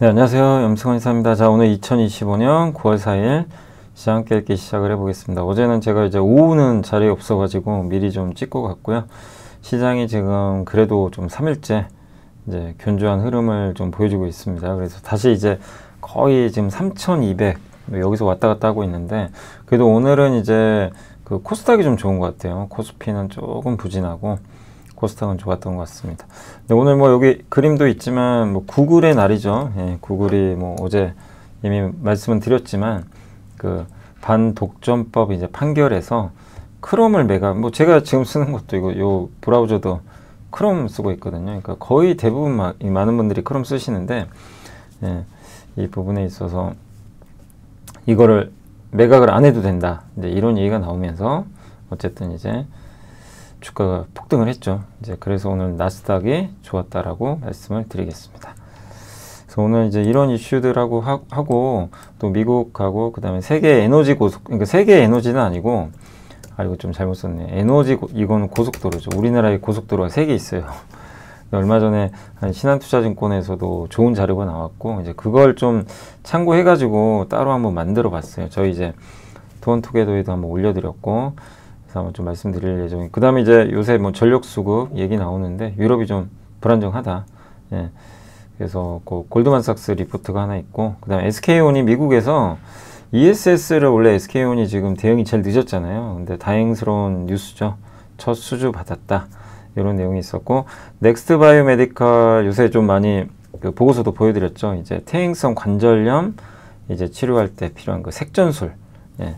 네, 안녕하세요. 염승원 이사입니다. 자, 오늘 2025년 9월 4일 시장 깨기 시작을 해보겠습니다. 어제는 제가 이제 오후는 자리에 없어가지고 미리 좀 찍고 갔고요. 시장이 지금 그래도 좀 3일째 이제 견조한 흐름을 좀 보여주고 있습니다. 그래서 다시 이제 거의 지금 3,200 여기서 왔다 갔다 하고 있는데, 그래도 오늘은 이제 그 코스닥이 좀 좋은 것 같아요. 코스피는 조금 부진하고 코스닥은 좋았던 것 같습니다. 근데 오늘 뭐 여기 그림도 있지만 뭐 구글의 날이죠. 예, 구글이 뭐 어제 이미 말씀은 드렸지만 그 반독점법 이제 판결에서 크롬을 뭐 제가 지금 쓰는 것도 이거 요 브라우저도 크롬 쓰고 있거든요. 그러니까 거의 대부분 많은 분들이 크롬 쓰시는데, 예, 이 부분에 있어서 이거를 매각을 안 해도 된다, 이제 이런 얘기가 나오면서 어쨌든 이제 주가가 폭등을 했죠. 이제 그래서 오늘 나스닥이 좋았다라고 말씀을 드리겠습니다. 그래서 오늘 이제 이런 이슈들하고 하고 또 미국하고 그다음에 세계 에너지 그러니까 세계 에너지는 아니고, 이거 좀 잘못 썼네. 이거는 고속도로죠. 우리나라에 고속도로가 3개 있어요. 얼마 전에 신한투자증권에서도 좋은 자료가 나왔고, 이제 그걸 좀 참고해가지고 따로 한번 만들어 봤어요. 저희 이제 투원투게더에도 한번 올려드렸고, 그래서 한번 좀 말씀드릴 예정이고, 그 다음에 이제 요새 뭐 전력수급 얘기 나오는데 유럽이 좀 불안정하다. 예. 그래서 그 골드만삭스 리포트가 하나 있고, 그 다음에 SK온이 미국에서 ESS를 원래 SK온이 지금 대응이 제일 늦었잖아요. 근데 다행스러운 뉴스죠. 첫 수주 받았다, 이런 내용이 있었고, 넥스트 바이오메디컬 요새 좀 많이 그 보고서도 보여드렸죠. 이제 퇴행성 관절염 이제 치료할 때 필요한 그 색전술, 예,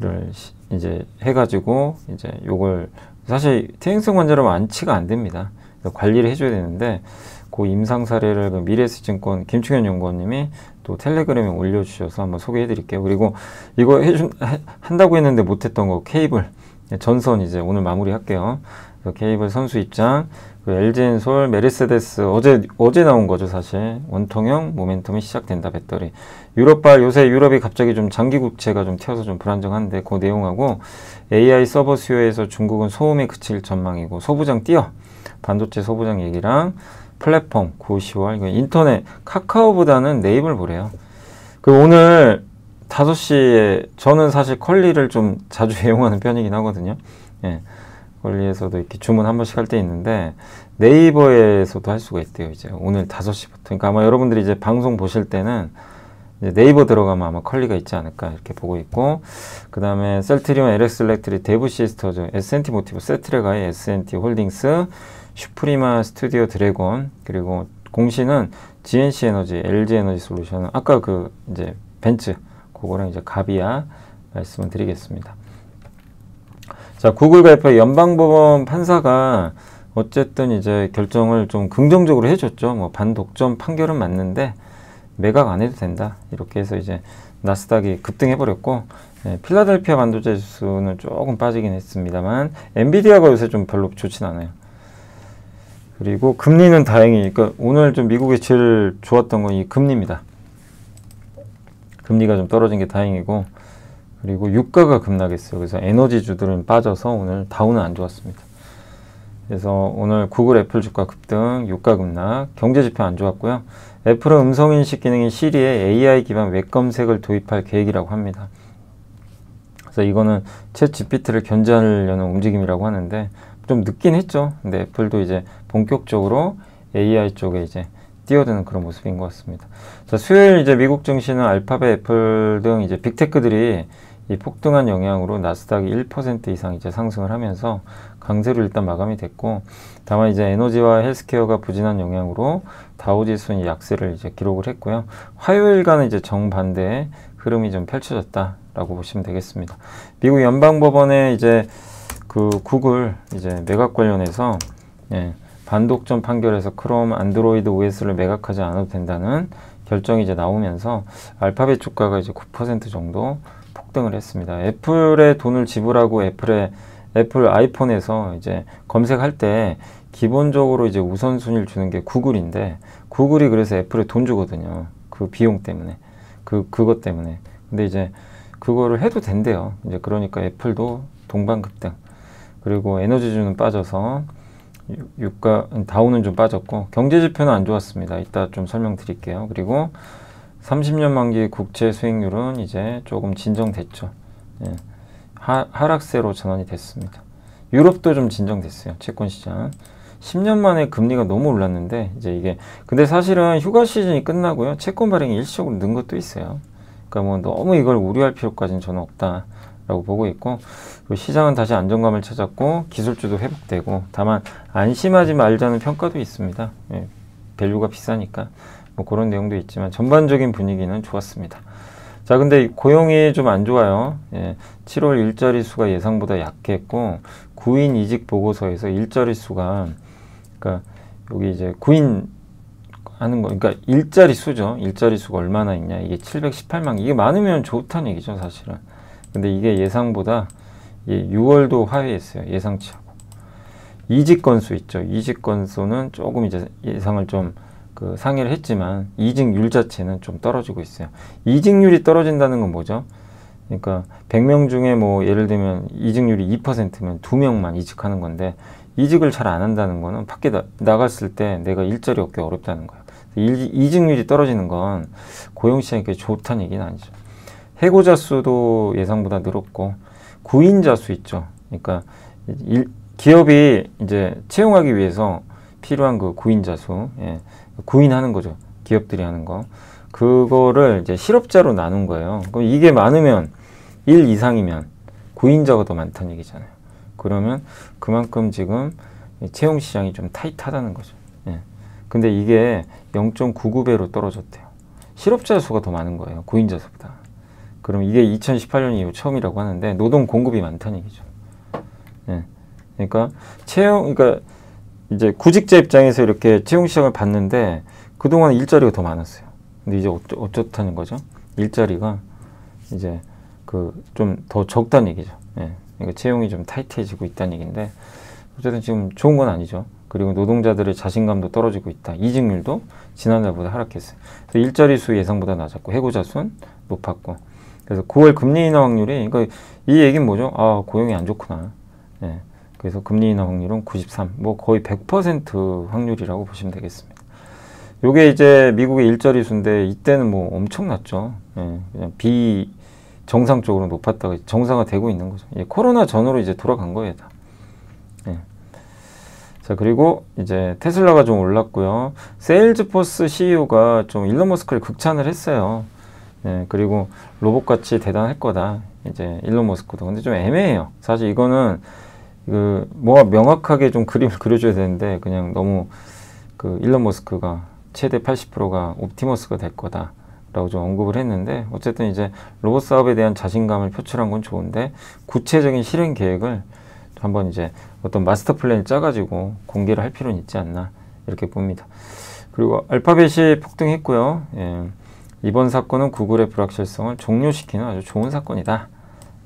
를 이제 해가지고 이제 요걸 사실 퇴행성 관절염 완치가 안 됩니다. 관리를 해줘야 되는데, 그 임상 사례를 그 미래에셋증권 김충현 연구원님이 또 텔레그램에 올려주셔서 한번 소개해드릴게요. 그리고 이거 한다고 했는데 못했던 거 케이블 전선 이제 오늘 마무리할게요. 케이블 선수 입장, 그 LG엔솔, 메르세데스 어제 나온 거죠. 사실 원통형 모멘텀이 시작된다, 배터리. 유럽발 요새 유럽이 갑자기 좀 장기 국채가 좀 튀어서 좀 불안정한데, 그 내용하고 AI 서버 수요에서 중국은 소음에 그칠 전망이고, 소부장 반도체 소부장 얘기랑 플랫폼 9, 10월 이거 인터넷 카카오보다는 네이버를 보래요. 그 오늘 5시에 저는 사실 컬리를 좀 자주 애용하는 편이긴 하거든요. 예. 컬리에서도 이렇게 주문 한 번씩 할 때 있는데, 네이버에서도 할 수가 있대요. 이제 오늘 5시부터. 그러니까 아마 여러분들이 이제 방송 보실 때는 이제 네이버 들어가면 아마 컬리가 있지 않을까 이렇게 보고 있고, 그 다음에 셀트리온, LX 일렉트릭, 대부시스터즈, S&T 모티브, 세트레가이, S&T 홀딩스, 슈프리마 스튜디오 드래곤, 그리고 공시는 GNC 에너지, LG 에너지 솔루션, 아까 그 이제 벤츠 그거랑 이제 가비아 말씀을 드리겠습니다. 자, 구글 발표 연방법원 판사가 어쨌든 이제 결정을 좀 긍정적으로 해줬죠. 뭐 반독점 판결은 맞는데 매각 안 해도 된다, 이렇게 해서 이제 나스닥이 급등해버렸고, 예, 필라델피아 반도체 지수는 조금 빠지긴 했습니다만 엔비디아가 요새 좀 별로 좋진 않아요. 그리고 금리는 다행히, 그러니까 오늘 좀 미국에 제일 좋았던 건 이 금리입니다. 금리가 좀 떨어진 게 다행이고, 그리고 유가가 급락했어요. 그래서 에너지주들은 빠져서 오늘 다우는 안 좋았습니다. 그래서 오늘 구글, 애플 주가 급등, 유가 급락, 경제지표 안 좋았고요. 애플은 음성인식 기능인 시리에 AI 기반 웹 검색을 도입할 계획이라고 합니다. 그래서 이거는 챗 GPT를 견제하려는 움직임이라고 하는데 좀 늦긴 했죠. 근데 애플도 이제 본격적으로 AI 쪽에 이제 뛰어드는 그런 모습인 것 같습니다. 자, 수요일 이제 미국 증시는 알파벳, 애플 등 이제 빅테크들이 이 폭등한 영향으로 나스닥이 1% 이상 이제 상승을 하면서 강세로 일단 마감이 됐고, 다만 이제 에너지와 헬스케어가 부진한 영향으로 다우지수는 약세를 이제 기록을 했고요. 화요일과는 이제 정반대의 흐름이 좀 펼쳐졌다라고 보시면 되겠습니다. 미국 연방법원의 이제 그 구글 이제 매각 관련해서, 예, 반독점 판결에서 크롬, 안드로이드 OS를 매각하지 않아도 된다는 결정이 이제 나오면서 알파벳 주가가 이제 9% 정도 폭등을 했습니다. 애플에 돈을 지불하고 애플 아이폰에서 이제 검색할 때 기본적으로 이제 우선순위를 주는 게 구글인데, 구글이 그래서 애플에 돈 주거든요. 그 비용 때문에. 그것 때문에. 근데 이제 그거를 해도 된대요. 이제 그러니까 애플도 동반급등. 그리고 에너지주는 빠져서 유가 다우는 좀 빠졌고 경제 지표는 안 좋았습니다. 이따 좀 설명드릴게요. 그리고 30년 만기 국채 수익률은 이제 조금 진정됐죠. 예. 하락세로 전환이 됐습니다. 유럽도 좀 진정됐어요. 채권 시장. 10년 만에 금리가 너무 올랐는데 이제 이게 근데 사실은 휴가 시즌이 끝나고요. 채권 발행이 일시적으로 는 것도 있어요. 그러니까 뭐 너무 이걸 우려할 필요까지는 저는 없다라고 보고 있고 시장은 다시 안정감을 찾았고 기술주도 회복되고 다만 안심하지 말자는 평가도 있습니다. 예. 밸류가 비싸니까 뭐 그런 내용도 있지만 전반적인 분위기는 좋았습니다. 자, 근데 고용이 좀 안 좋아요. 예, 7월 일자리 수가 예상보다 약했고 구인 이직 보고서에서 일자리 수가 그러니까 여기 이제 구인 하는 거 그러니까 일자리 수죠. 일자리 수가 얼마나 있냐. 이게 718만 이게 많으면 좋다는 얘기죠, 사실은. 근데 이게 예상보다 6월도 하회했어요. 예상치하고. 이직 건수 있죠. 이직 건수는 조금 이제 예상을 좀 상회를 했지만 이직률 자체는 좀 떨어지고 있어요. 이직률이 떨어진다는 건 뭐죠? 그러니까 100명 중에 뭐 예를 들면 이직률이 2%면 2명만 이직하는 건데 이직을 잘 안 한다는 거는 밖에 나갔을 때 내가 일자리 얻기 어렵다는 거예요. 이직률이 떨어지는 건 고용시장이 좋다는 얘기는 아니죠. 해고자 수도 예상보다 늘었고 구인자 수 있죠. 그러니까 기업이 이제 채용하기 위해서 필요한 그 구인자 수, 예. 구인하는 거죠. 기업들이 하는 거. 그거를 이제 실업자로 나눈 거예요. 그럼 이게 많으면 1 이상이면 구인자가 더 많다는 얘기잖아요. 그러면 그만큼 지금 채용 시장이 좀 타이트하다는 거죠. 예. 근데 이게 0.99배로 떨어졌대요. 실업자 수가 더 많은 거예요. 구인자 수보다. 그럼 이게 2018년 이후 처음이라고 하는데 노동 공급이 많다는 얘기죠. 예. 그러니까 그러니까 이제 구직자 입장에서 이렇게 채용 시장을 봤는데 그동안 일자리가 더 많았어요. 근데 이제 어쩌다는 거죠? 일자리가 이제 좀 더 적다는 얘기죠. 예. 그러니까 채용이 좀 타이트해지고 있다는 얘기인데 어쨌든 지금 좋은 건 아니죠. 그리고 노동자들의 자신감도 떨어지고 있다. 이직률도 지난달보다 하락했어요. 그래서 일자리 수 예상보다 낮았고 해고자 수는 높았고 그래서 9월 금리 인하 확률이 그러니까 이 얘기는 뭐죠? 아, 고용이 안 좋구나. 예. 그래서 금리 인하 확률은 93, 뭐 거의 100% 확률이라고 보시면 되겠습니다. 요게 이제 미국의 일자리 수인데 이때는 뭐 엄청났죠. 예, 그냥 비정상적으로 높았다가 정상화 되고 있는 거죠. 예, 코로나 전으로 이제 돌아간 거예요, 다. 예. 자, 그리고 이제 테슬라가 좀 올랐고요. 세일즈포스 CEO가 좀 일론 머스크를 극찬을 했어요. 예, 그리고 로봇같이 대단할 거다. 이제 일론 머스크도. 근데 좀 애매해요. 사실 이거는 뭐가 명확하게 좀 그림을 그려줘야 되는데 그냥 너무 일론 머스크가 최대 80%가 옵티머스가 될 거다라고 좀 언급을 했는데 어쨌든 이제 로봇 사업에 대한 자신감을 표출한 건 좋은데 구체적인 실행 계획을 한번 이제 어떤 마스터 플랜을 짜가지고 공개를 할 필요는 있지 않나 이렇게 봅니다. 그리고 알파벳이 폭등했고요. 예. 이번 사건은 구글의 불확실성을 종료시키는 아주 좋은 사건이다.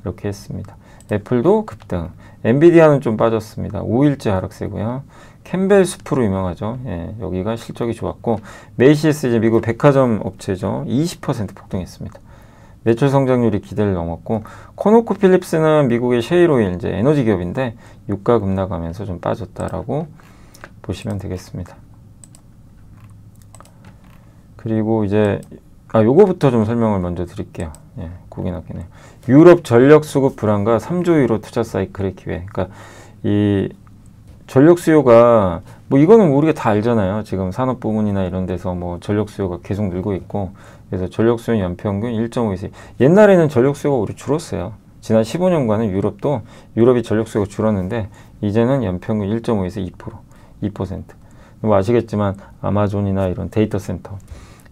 이렇게 했습니다. 애플도 급등. 엔비디아는 좀 빠졌습니다. 5일째 하락세고요. 캠벨 숲으로 유명하죠. 예, 여기가 실적이 좋았고 메이시스 이제 미국 백화점 업체죠. 20% 폭등했습니다. 매출 성장률이 기대를 넘었고 코노코 필립스는 미국의 셰일오일 이제 에너지 기업인데 유가 급락하면서 좀 빠졌다라고 보시면 되겠습니다. 그리고 이제 요거부터 좀 설명을 먼저 드릴게요. 예, 국인학기네. 유럽 전력 수급 불안과 3조 유로 투자 사이클의 기회. 그러니까 이 전력 수요가 뭐 이거는 우리가 다 알잖아요. 지금 산업 부문이나 이런 데서 뭐 전력 수요가 계속 늘고 있고 그래서 전력 수요 연평균 1.5에서 옛날에는 전력 수요가 우리 줄었어요. 지난 15년간은 유럽이 전력 수요가 줄었는데 이제는 연평균 1.5에서 2%. 뭐 아시겠지만 아마존이나 이런 데이터 센터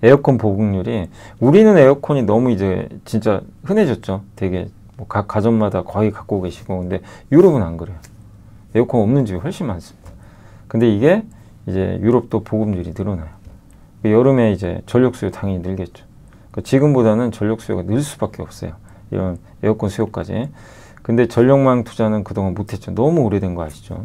에어컨 보급률이 우리는 에어컨이 너무 이제 진짜 흔해졌죠. 되게 뭐 각 가정마다 거의 갖고 계시고 근데 유럽은 안 그래요. 에어컨 없는 집이 훨씬 많습니다. 근데 이게 이제 유럽도 보급률이 늘어나요. 여름에 이제 전력 수요 당연히 늘겠죠. 그러니까 지금보다는 전력 수요가 늘 수밖에 없어요. 이런 에어컨 수요까지. 근데 전력망 투자는 그동안 못했죠. 너무 오래된 거 아시죠?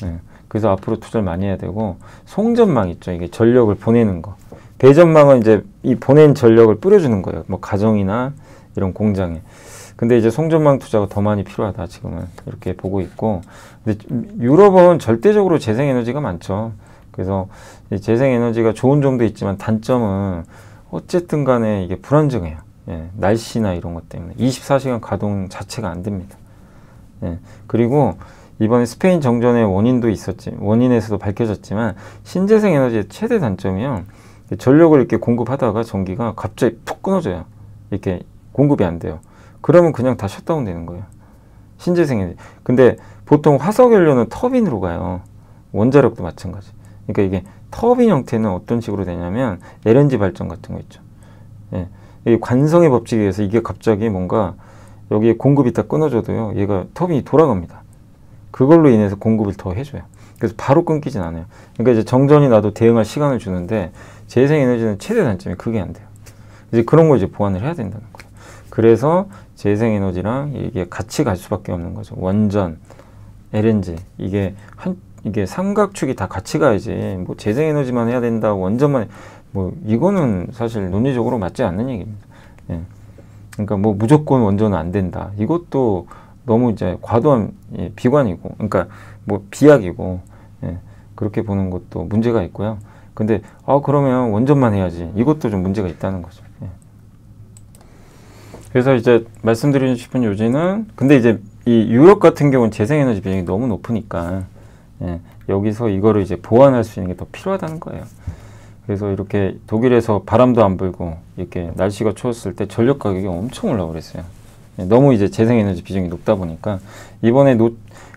네. 그래서 앞으로 투자를 많이 해야 되고 송전망 있죠. 이게 전력을 보내는 거. 배전망은 이제 이 보낸 전력을 뿌려주는 거예요. 뭐 가정이나 이런 공장에. 근데 이제 송전망 투자가 더 많이 필요하다 지금은 이렇게 보고 있고, 근데 유럽은 절대적으로 재생에너지가 많죠. 그래서 이 재생에너지가 좋은 점도 있지만 단점은 어쨌든 간에 이게 불안정해요. 예, 날씨나 이런 것 때문에 24시간 가동 자체가 안 됩니다. 예, 그리고 이번에 스페인 정전의 원인도 있었지, 원인에서도 밝혀졌지만 신재생 에너지의 최대 단점이요, 전력을 이렇게 공급하다가 전기가 갑자기 툭 끊어져요. 이렇게 공급이 안 돼요. 그러면 그냥 다 셧다운 되는 거예요. 신재생 에너지. 근데 보통 화석 연료는 터빈으로 가요. 원자력도 마찬가지. 그러니까 이게 터빈 형태는 어떤 식으로 되냐면 LNG 발전 같은 거 있죠. 예. 이 관성의 법칙에 의해서 이게 갑자기 뭔가 여기에 공급이 다 끊어져도요, 얘가 터빈이 돌아갑니다. 그걸로 인해서 공급을 더 해줘요. 그래서 바로 끊기진 않아요. 그러니까 이제 정전이 나도 대응할 시간을 주는데 재생에너지는 최대 단점이 그게 안 돼요. 이제 그런 거 이제 보완을 해야 된다는 거예요. 그래서 재생에너지랑 이게 같이 갈 수밖에 없는 거죠. 원전, LNG 이게 삼각축이 다 같이 가야지. 뭐 재생에너지만 해야 된다, 원전만 뭐 이거는 사실 논리적으로 맞지 않는 얘기입니다. 예. 그러니까 뭐 무조건 원전은 안 된다. 이것도 너무 이제 과도한 비관이고, 그러니까 뭐 비약이고, 예. 그렇게 보는 것도 문제가 있고요. 근데 그러면 원전만 해야지. 이것도 좀 문제가 있다는 거죠. 예. 그래서 이제 말씀드리고 싶은 요지는, 근데 이제 이 유럽 같은 경우는 재생에너지 비중이 너무 높으니까, 예. 여기서 이거를 이제 보완할 수 있는 게 더 필요하다는 거예요. 그래서 이렇게 독일에서 바람도 안 불고 이렇게 날씨가 추웠을 때 전력 가격이 엄청 올라오고 그랬어요. 너무 이제 재생에너지 비중이 높다 보니까 이번에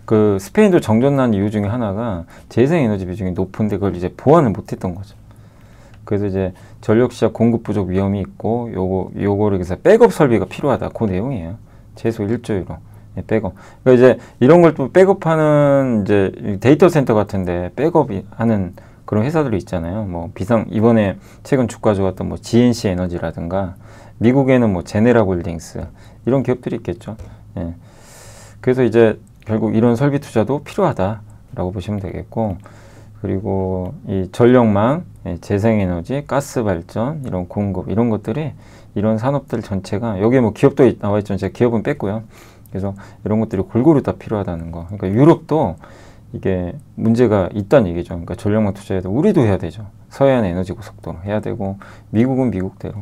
그 스페인도 정전 난 이유 중에 하나가 재생에너지 비중이 높은데 그걸 이제 보완을 못했던 거죠. 그래서 이제 전력시장 공급 부족 위험이 있고 요거를 그래서 백업 설비가 필요하다, 그 내용이에요. 최소 1조 유로. 백업. 그러니까 이제 이런 걸 또 백업하는 이제 데이터 센터 같은데 백업이 하는 그런 회사들이 있잖아요. 뭐 이번에 최근 주가 좋았던 뭐 GNC 에너지라든가, 미국에는 뭐 제네라 홀딩스 이런 기업들이 있겠죠. 예. 그래서 이제 결국 이런 설비 투자도 필요하다라고 보시면 되겠고, 그리고 이 전력망, 재생에너지, 가스 발전 이런 공급 이런 것들이, 이런 산업들 전체가, 여기에 뭐 기업도 나와 있죠. 제가 기업은 뺐고요. 그래서 이런 것들이 골고루 다 필요하다는 거. 그러니까 유럽도 이게 문제가 있다는 얘기죠. 그러니까 전력망 투자해도 우리도 해야 되죠. 서해안 에너지 고속도로 해야 되고, 미국은 미국대로.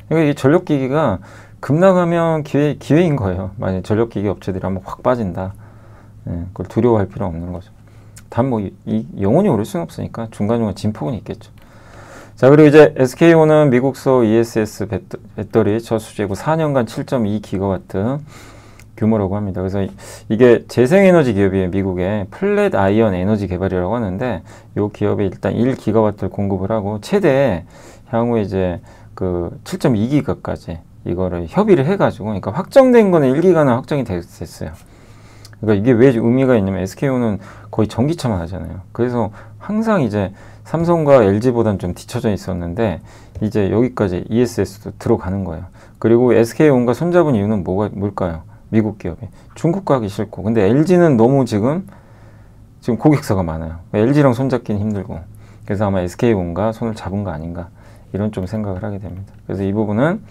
그러니까 이 전력기기가 급락하면 기회인 거예요. 만약 전력기기 업체들이 한번 확 빠진다. 예, 그걸 두려워할 필요 없는 거죠. 단 뭐 영원히 오를 수는 없으니까 중간중간 진폭은 있겠죠. 자, 그리고 이제 SK온은 미국서 ESS 배터리 저수지고 4년간 7.2기가와트 규모라고 합니다. 그래서 이게 재생에너지 기업이에요. 미국의 플랫 아이언 에너지 개발이라고 하는데, 이 기업이 일단 1기가와트를 공급을 하고, 최대 향후에 이제 그 7.2기가까지 이거를 협의를 해가지고, 그러니까 확정된 거는 1기가는 확정이 됐어요. 그러니까 이게 왜 의미가 있냐면 SK온은 거의 전기차만 하잖아요. 그래서 항상 이제 삼성과 LG보다는 좀 뒤쳐져 있었는데 이제 여기까지 ESS도 들어가는 거예요. 그리고 SK온과 손잡은 이유는 뭘까요? 미국 기업이. 중국 가기 싫고. 근데 LG는 너무 지금 고객사가 많아요. LG랑 손잡기는 힘들고. 그래서 아마 SK온과 손을 잡은 거 아닌가, 이런 좀 생각을 하게 됩니다. 그래서 이 부분은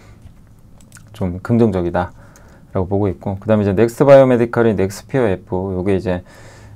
좀 긍정적이다 라고 보고 있고, 그 다음에 이제 넥스트 바이오메디컬이 넥스피어 F, 요게 이제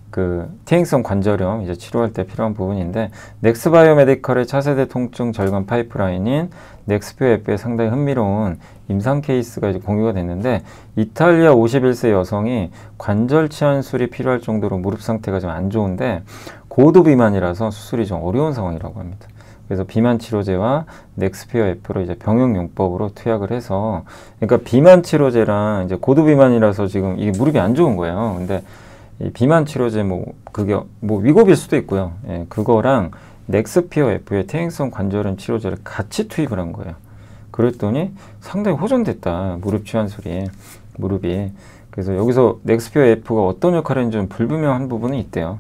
그 퇴행성 관절염 이제 치료할 때 필요한 부분인데, 넥스트 바이오메디컬의 차세대 통증 절감 파이프라인인 넥스피어 F에 상당히 흥미로운 임상 케이스가 이제 공유가 됐는데, 이탈리아 51세 여성이 관절 치환술이 필요할 정도로 무릎 상태가 좀 안 좋은데 고도 비만이라서 수술이 좀 어려운 상황이라고 합니다. 그래서 비만 치료제와 넥스피어 F로 이제 병용용법으로 투약을 해서, 그러니까 비만 치료제랑 이제 고도 비만이라서 지금 이게 무릎이 안 좋은 거예요. 근데 이 비만 치료제 그게 위고비일 수도 있고요. 예, 그거랑 넥스피어 F의 퇴행성 관절염 치료제를 같이 투입을 한 거예요. 그랬더니 상당히 호전됐다, 무릎 치환술이, 무릎이. 그래서 여기서 넥스피어 F가 어떤 역할을 했는지 좀 불분명한 부분이 있대요.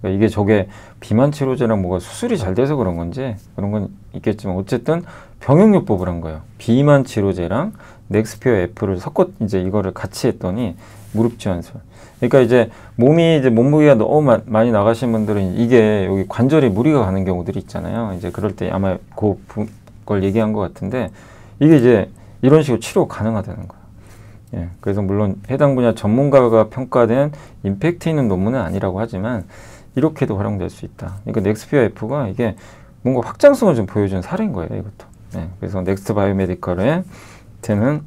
이게 저게 비만 치료제랑 뭐가 수술이 잘 돼서 그런 건지 그런 건 있겠지만, 어쨌든 병용요법을 한 거예요. 비만 치료제랑 넥스피어 F를 섞어 이제 이거를 같이 했더니 무릎 치환술. 그러니까 이제 몸무게가 너무 많이 나가신 분들은 이게 여기 관절에 무리가 가는 경우들이 있잖아요. 이제 그럴 때 아마 그걸 얘기한 것 같은데, 이게 이제 이런 식으로 치료 가능하다는 거예요. 예, 그래서 물론 해당 분야 전문가가 평가된 임팩트 있는 논문은 아니라고 하지만 이렇게도 활용될 수 있다. 그러니까 넥스피어 F가 이게 뭔가 확장성을 좀 보여준 사례인 거예요, 이것도. 예, 그래서 넥스트 바이오메디컬에 되는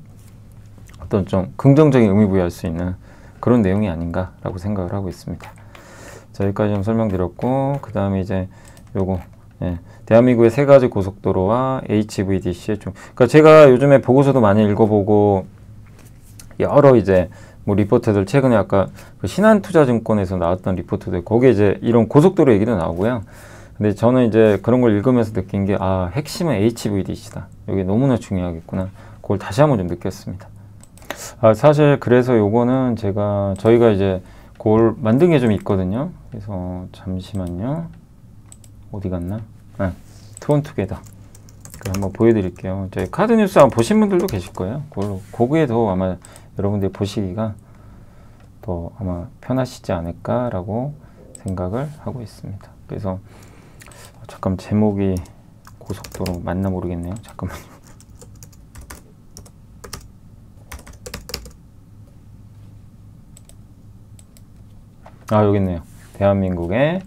어떤 좀 긍정적인 의미 부여할 수 있는 그런 내용이 아닌가라고 생각을 하고 있습니다. 자, 여기까지 좀 설명드렸고, 그 다음에 이제 요거, 예, 대한민국의 3가지 고속도로와 HVDC의 좀, 그러니까 제가 요즘에 보고서도 많이 읽어보고 여러 이제 뭐 리포트들 최근에 아까 그 신한투자증권에서 나왔던 리포트들 거기에 이제 이런 고속도로 얘기도 나오고요. 근데 저는 이제 그런 걸 읽으면서 느낀 게 아, 핵심은 HVDC다. 이게 너무나 중요하겠구나. 그걸 다시 한번 좀 느꼈습니다. 아, 사실 그래서 요거는 저희가 이제 그걸 만든 게 좀 있거든요. 그래서 잠시만요. 어디 갔나? 네, 투원투게더. 한번 보여드릴게요. 저희 카드뉴스 한번 보신 분들도 계실 거예요. 거기에 더 아마 여러분들이 보시기가 더 아마 편하시지 않을까라고 생각을 하고 있습니다. 그래서 잠깐 제목이 고속도로 맞나 모르겠네요. 잠깐만요. 아, 여기 있네요. 대한민국의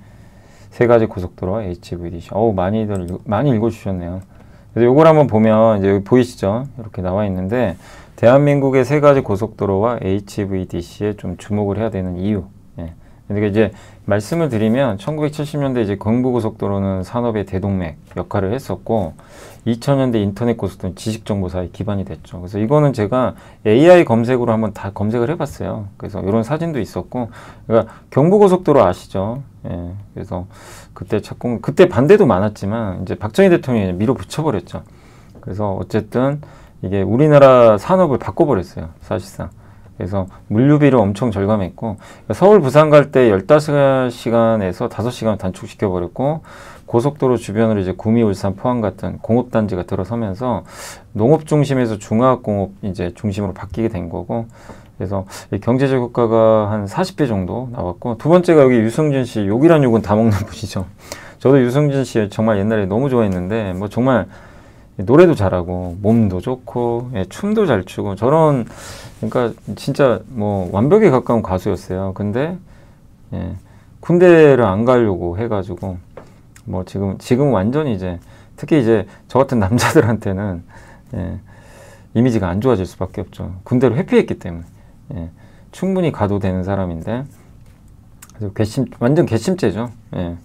3가지 고속도로와 HVDC. 어우, 많이 읽어주셨네요. 그래서 요걸 한번 보면 이제 여기 보이시죠? 이렇게 나와 있는데 대한민국의 3가지 고속도로와 HVDC에 좀 주목을 해야 되는 이유. 예. 그러니까 이제 말씀을 드리면 1970년대 이제 경부고속도로는 산업의 대동맥 역할을 했었고 2000년대 인터넷 고속도로는 지식정보사의 기반이 됐죠. 그래서 이거는 제가 AI 검색으로 한번 다 검색을 해봤어요. 그래서 이런 사진도 있었고, 그러니까 경부고속도로 아시죠? 예. 그래서 그때 반대도 많았지만 이제 박정희 대통령이 밀어붙여버렸죠. 그래서 어쨌든 이게 우리나라 산업을 바꿔버렸어요, 사실상. 그래서 물류비를 엄청 절감했고, 서울 부산 갈 때 15시간에서 5시간 단축시켜버렸고, 고속도로 주변으로 이제 구미, 울산, 포항 같은 공업단지가 들어서면서 농업 중심에서 중화학공업 이제 중심으로 바뀌게 된 거고, 그래서 경제적 효과가 한 40배 정도 나왔고, 두 번째가 여기 유승준 씨, 욕이란 욕은 다 먹는 분이죠. 저도 유승준 씨 정말 옛날에 너무 좋아했는데, 뭐 정말 노래도 잘하고, 몸도 좋고, 예, 춤도 잘 추고, 그러니까 진짜 뭐 완벽에 가까운 가수였어요. 근데, 예, 군대를 안 가려고 해가지고, 뭐 지금 완전히 이제, 특히 이제 저 같은 남자들한테는, 예, 이미지가 안 좋아질 수밖에 없죠. 군대를 회피했기 때문에. 예, 충분히 가도 되는 사람인데, 그래서 완전 괘씸죄죠. 예.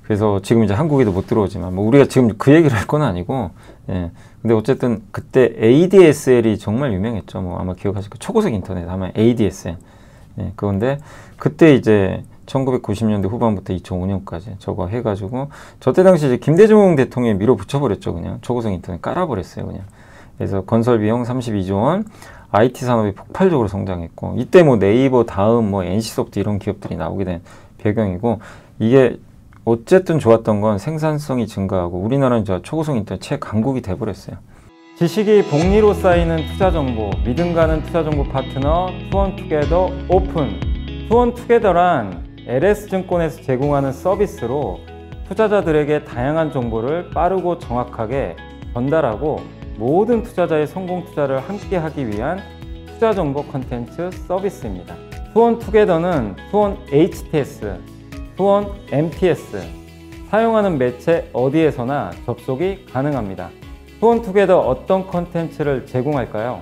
그래서 지금 이제 한국에도 못 들어오지만, 뭐 우리가 지금 그 얘기를 할 건 아니고, 예. 근데 어쨌든 그때 ADSL이 정말 유명했죠. 뭐 아마 기억하실 거예요. 초고속 인터넷 하면 ADSL. 예. 그런데 그때 이제 1990년대 후반부터 2005년까지 저거 해가지고, 저때 당시 이제 김대중 대통령이 밀어붙여버렸죠. 그냥 초고속 인터넷 깔아버렸어요. 그냥. 그래서 건설 비용 32조 원, IT 산업이 폭발적으로 성장했고, 이때 뭐 네이버 다음 뭐 NC소프트 이런 기업들이 나오게 된 배경이고, 이게 어쨌든 좋았던 건 생산성이 증가하고 우리나라는 저 초고속 인터넷 최강국이 돼버렸어요. 지식이 복리로 쌓이는 투자정보, 믿음 가는 투자정보 파트너 투원투게더 오픈. 투원투게더란 LS증권에서 제공하는 서비스로 투자자들에게 다양한 정보를 빠르고 정확하게 전달하고 모든 투자자의 성공 투자를 함께 하기 위한 투자정보 컨텐츠 서비스입니다. 투원투게더는 투원 HTS, 투원 MTS, 사용하는 매체 어디에서나 접속이 가능합니다. 투원투게더 어떤 컨텐츠를 제공할까요?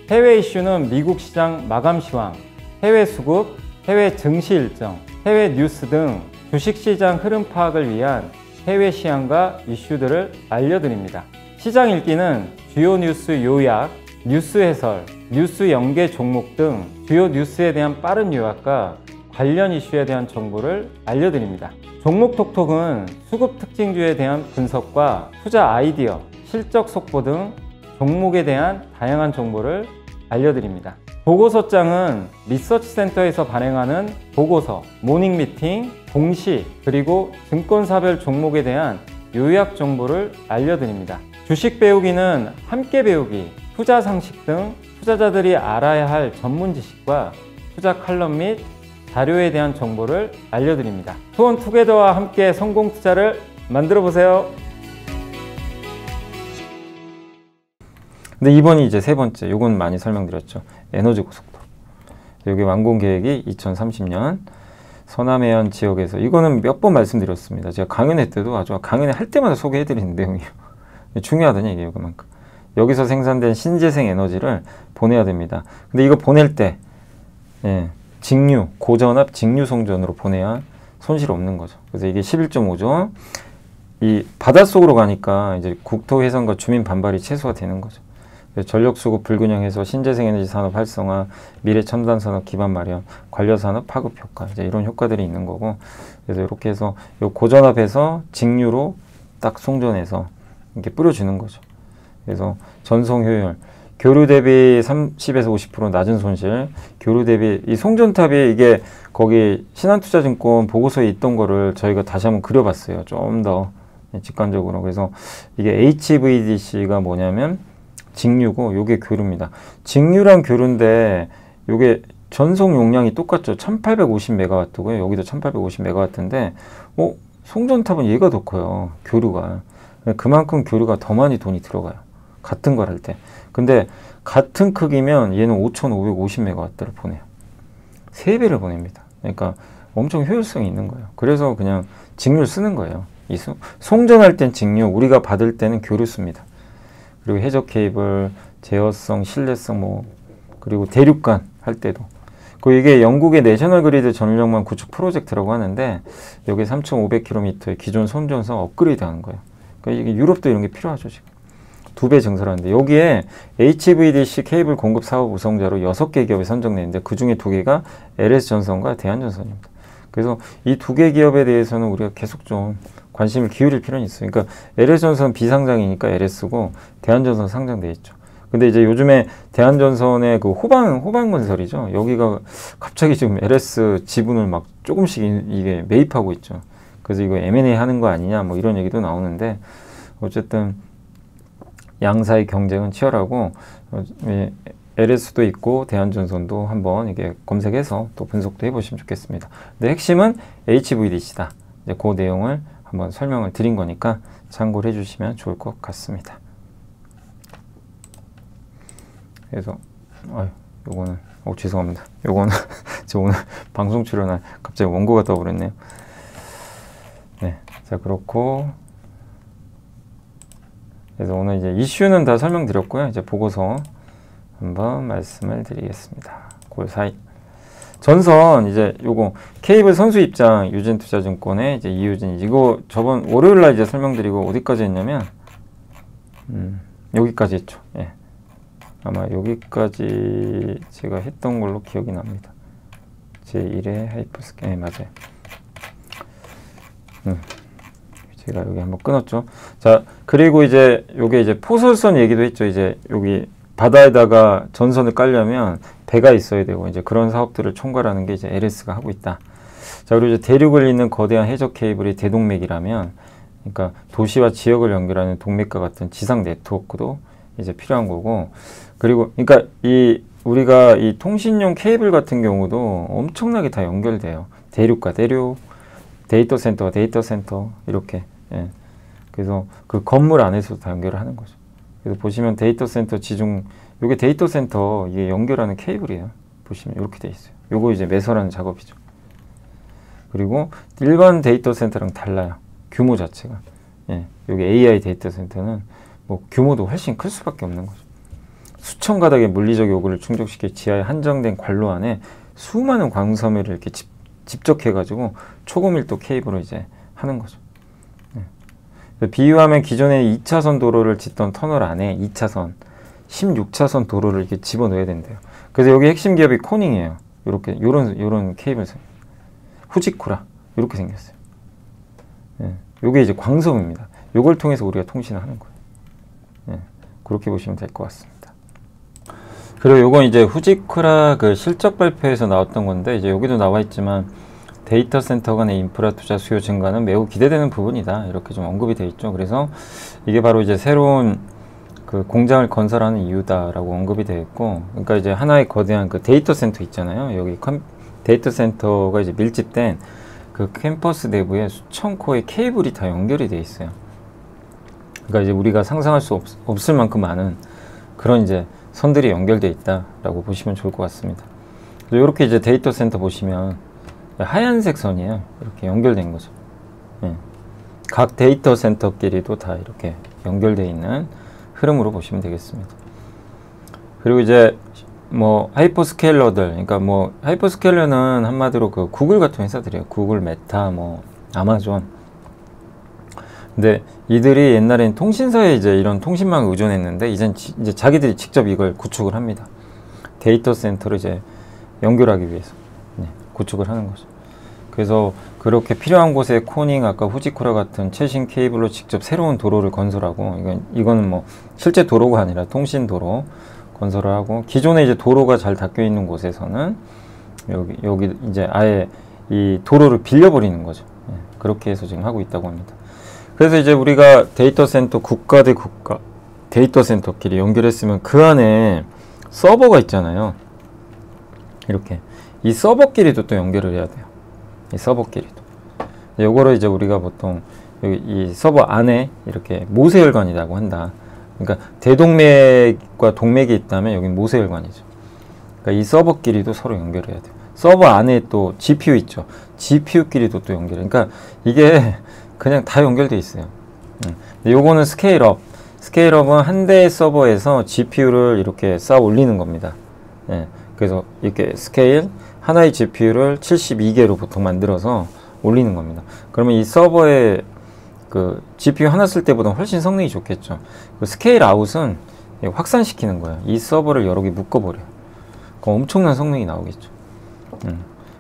해외 이슈는 미국 시장 마감 시황, 해외 수급, 해외 증시 일정, 해외 뉴스 등 주식시장 흐름 파악을 위한 해외 시황과 이슈들을 알려드립니다. 시장 읽기는 주요 뉴스 요약, 뉴스 해설, 뉴스 연계 종목 등 주요 뉴스에 대한 빠른 요약과 관련 이슈에 대한 정보를 알려드립니다. 종목 톡톡은 수급 특징주에 대한 분석과 투자 아이디어, 실적 속보 등 종목에 대한 다양한 정보를 알려드립니다. 보고서장은 리서치센터에서 발행하는 보고서, 모닝미팅, 공시, 그리고 증권사별 종목에 대한 요약 정보를 알려드립니다. 주식 배우기는 함께 배우기, 투자 상식 등 투자자들이 알아야 할 전문 지식과 투자 칼럼 및 자료에 대한 정보를 알려드립니다. 투원투게더와 함께 성공 투자를 만들어 보세요. 근데 이번이 이제 세 번째, 요건 많이 설명드렸죠. 에너지 고속도로. 여기 완공 계획이 2030년 서남해안 지역에서, 이거는 몇 번 말씀드렸습니다. 제가 강연회 때도 아주 강연회 할 때마다 소개해드리는 내용이에요. 중요하다는 얘기예요, 그만큼. 여기서 생산된 신재생 에너지를 보내야 됩니다. 근데 이거 보낼 때, 예, 직류, 고전압 직류 송전으로 보내야 손실 없는 거죠. 그래서 이게 11.5조. 이 바닷속으로 가니까 이제 국토해상과 주민 반발이 최소화 되는 거죠. 전력 수급 불균형해서 신재생 에너지 산업 활성화, 미래 첨단 산업 기반 마련, 관련 산업 파급 효과, 이제 이런 효과들이 있는 거고, 그래서 이렇게 해서 요 고전압에서 직류로 딱 송전해서 이렇게 뿌려주는 거죠. 그래서 전송 효율, 교류 대비 30에서 50% 낮은 손실, 교류 대비 이 송전탑이 이게 거기 신한투자증권 보고서에 있던 거를 저희가 다시 한번 그려봤어요. 좀 더 직관적으로. 그래서 이게 HVDC가 뭐냐면 직류고 요게 교류입니다. 직류랑 교류인데 요게 전송 용량이 똑같죠. 1850메가와트고요. 여기도 1850메가와트인데 송전탑은 얘가 더 커요. 교류가. 그만큼 교류가 더 많이 돈이 들어가요. 같은 걸 할 때. 근데 같은 크기면 얘는 5550메가와트를 보내요. 3배를 보냅니다. 그러니까 엄청 효율성이 있는 거예요. 그래서 그냥 직류를 쓰는 거예요. 송전할 땐 직류, 우리가 받을 때는 교류 씁니다. 그리고 해적 케이블, 제어성, 신뢰성, 그리고 대륙간 할 때도. 이게 영국의 내셔널 그리드 전력망 구축 프로젝트라고 하는데, 여기 3,500km의 기존 송전선 업그레이드 하는 거예요. 그러니까 이게 유럽도 이런 게 필요하죠, 지금. 2배 증설하는데, 여기에 HVDC 케이블 공급 사업 우선자로 6개 기업이 선정됐는데, 그 중에 2개가 LS전선과 대한전선입니다. 그래서 이 2개 기업에 대해서는 우리가 계속 좀 관심을 기울일 필요는 있어요. 그러니까 LS전선 비상장이니까 LS고 대한전선 상장돼 있죠. 근데 이제 요즘에 대한전선의 그 호방 건설이죠. 여기가 갑자기 지금 LS 지분을 막 조금씩 이게 매입하고 있죠. 그래서 이거 M&A 하는 거 아니냐 뭐 이런 얘기도 나오는데, 어쨌든 양사의 경쟁은 치열하고 LS도 있고 대한전선도 한번 이게 검색해서 또 분석도 해보시면 좋겠습니다. 근데 핵심은 HVDC다. 이제 그 내용을 한번 설명을 드린 거니까 참고를 해주시면 좋을 것 같습니다. 그래서 요거는 죄송합니다. 요거는 저 오늘 방송 출연할 갑자기 원고가 떠버렸네요. 네, 자 그렇고 그래서 오늘 이제 이슈는 다 설명드렸고요. 이제 보고서 한번 말씀을 드리겠습니다. 9월 4일 전선 이제 요거 케이블 선수 입장 유진투자증권의 이제 이유진, 이거 저번 월요일 날 이제 설명드리고 어디까지 했냐면 여기까지 했죠. 예. 아마 여기까지 제가 했던 걸로 기억이 납니다. 제1회 하이퍼스캐, 맞아요. 제가 여기 한번 끊었죠. 자, 그리고 이제 요게 이제 포설선 얘기도 했죠. 이제 여기 바다에다가 전선을 깔려면 배가 있어야 되고, 이제 그런 사업들을 총괄하는 게 이제 LS가 하고 있다. 자, 그리고 이제 대륙을 잇는 거대한 해적 케이블이 대동맥이라면, 그러니까 도시와 지역을 연결하는 동맥과 같은 지상 네트워크도 이제 필요한 거고, 그리고 그러니까 우리가 이 통신용 케이블 같은 경우도 엄청나게 다 연결돼요. 대륙과 대륙, 데이터 센터와 데이터 센터 이렇게. 예. 그래서 그 건물 안에서도 다 연결을 하는 거죠. 그래서 보시면 데이터 센터 지중, 요게 데이터 센터 이게 연결하는 케이블이에요. 보시면 이렇게 돼 있어요. 요거 이제 매설하는 작업이죠. 그리고 일반 데이터 센터랑 달라요. 규모 자체가. 예. 여기 AI 데이터 센터는 뭐 규모도 훨씬 클 수밖에 없는 거죠. 수천 가닥의 물리적 요구를 충족시켜 지하에 한정된 관로 안에 수많은 광섬유를 이렇게 집적해가지고 초고밀도 케이블을 이제 하는 거죠. 비유하면 기존에 2차선 도로를 짓던 터널 안에 2차선, 16차선 도로를 이렇게 집어넣어야 된대요. 그래서 여기 핵심 기업이 코닝이에요. 요렇게, 요런 케이블. 후지쿠라. 요렇게 생겼어요. 예. 요게 이제 광섬입니다. 요걸 통해서 우리가 통신을 하는 거예요. 예. 그렇게 보시면 될 것 같습니다. 그리고 요건 이제 후지쿠라 그 실적 발표에서 나왔던 건데, 이제 여기도 나와 있지만, 데이터 센터 간의 인프라 투자 수요 증가는 매우 기대되는 부분이다. 이렇게 좀 언급이 되어 있죠. 그래서 이게 바로 이제 새로운 그 공장을 건설하는 이유다라고 언급이 되어 있고, 그러니까 이제 하나의 거대한 그 데이터 센터 있잖아요. 여기 데이터 센터가 이제 밀집된 그 캠퍼스 내부에 수천 코의 케이블이 다 연결이 되어 있어요. 그러니까 이제 우리가 상상할 수 없을 만큼 많은 그런 이제 선들이 연결되어 있다라고 보시면 좋을 것 같습니다. 이렇게 이제 데이터 센터 보시면 하얀색 선이에요. 이렇게 연결된 거죠. 예. 각 데이터 센터끼리도 다 이렇게 연결되어 있는 흐름으로 보시면 되겠습니다. 그리고 이제 뭐 하이퍼스케일러들, 그러니까 뭐 하이퍼스케일러는 한마디로 그 구글 같은 회사들이에요. 구글, 메타, 뭐 아마존. 근데 이들이 옛날엔 통신사에 이제 이런 통신망을 의존했는데 이제 자기들이 직접 이걸 구축을 합니다. 데이터 센터를 이제 연결하기 위해서 구축을 하는 거죠. 그래서 그렇게 필요한 곳에 코닝, 아까 후지쿠라 같은 최신 케이블로 직접 새로운 도로를 건설하고, 이거는 뭐 실제 도로가 아니라 통신 도로 건설을 하고, 기존에 이제 도로가 잘 닦여 있는 곳에서는 여기 이제 아예 이 도로를 빌려버리는 거죠. 그렇게 해서 지금 하고 있다고 합니다. 그래서 이제 우리가 데이터 센터, 국가 대 국가 데이터 센터끼리 연결했으면 그 안에 서버가 있잖아요. 이렇게 이 서버끼리도 또 연결을 해야 돼요. 이 서버끼리도. 요거를 이제 우리가 보통 여기 이 서버 안에 이렇게 모세혈관이라고 한다. 그러니까 대동맥과 동맥이 있다면 여긴 모세혈관이죠. 그러니까 이 서버끼리도 서로 연결을 해야 돼요. 서버 안에 또 GPU 있죠. GPU끼리도 또 연결. 그러니까 이게 그냥 다 연결돼 있어요. 요거는 스케일업. 스케일업은 한 대의 서버에서 GPU를 이렇게 쌓아 올리는 겁니다. 그래서 이렇게 스케일, 하나의 GPU를 72개로 보통 만들어서 올리는 겁니다. 그러면 이 서버에 그 GPU 하나 쓸 때보다 훨씬 성능이 좋겠죠. 스케일 아웃은 확산시키는 거예요. 이 서버를 여러 개 묶어버려요. 그럼 엄청난 성능이 나오겠죠.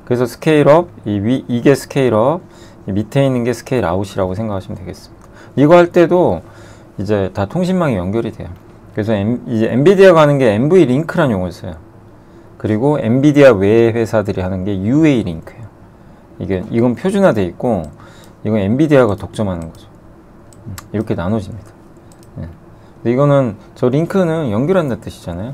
그래서 스케일업, 이게 스케일업, 밑에 있는 게 스케일 아웃이라고 생각하시면 되겠습니다. 이거 할 때도 이제 다 통신망이 연결이 돼요. 그래서 이제 엔비디아가 하는 게 NV 링크라는 용어를 써요. 그리고 엔비디아 외의 회사들이 하는 게 UA 링크예요. 이건 표준화되어 있고, 이건 엔비디아가 독점하는 거죠. 이렇게 나눠집니다. 근데 이거는, 저 링크는 연결한다는 뜻이잖아요.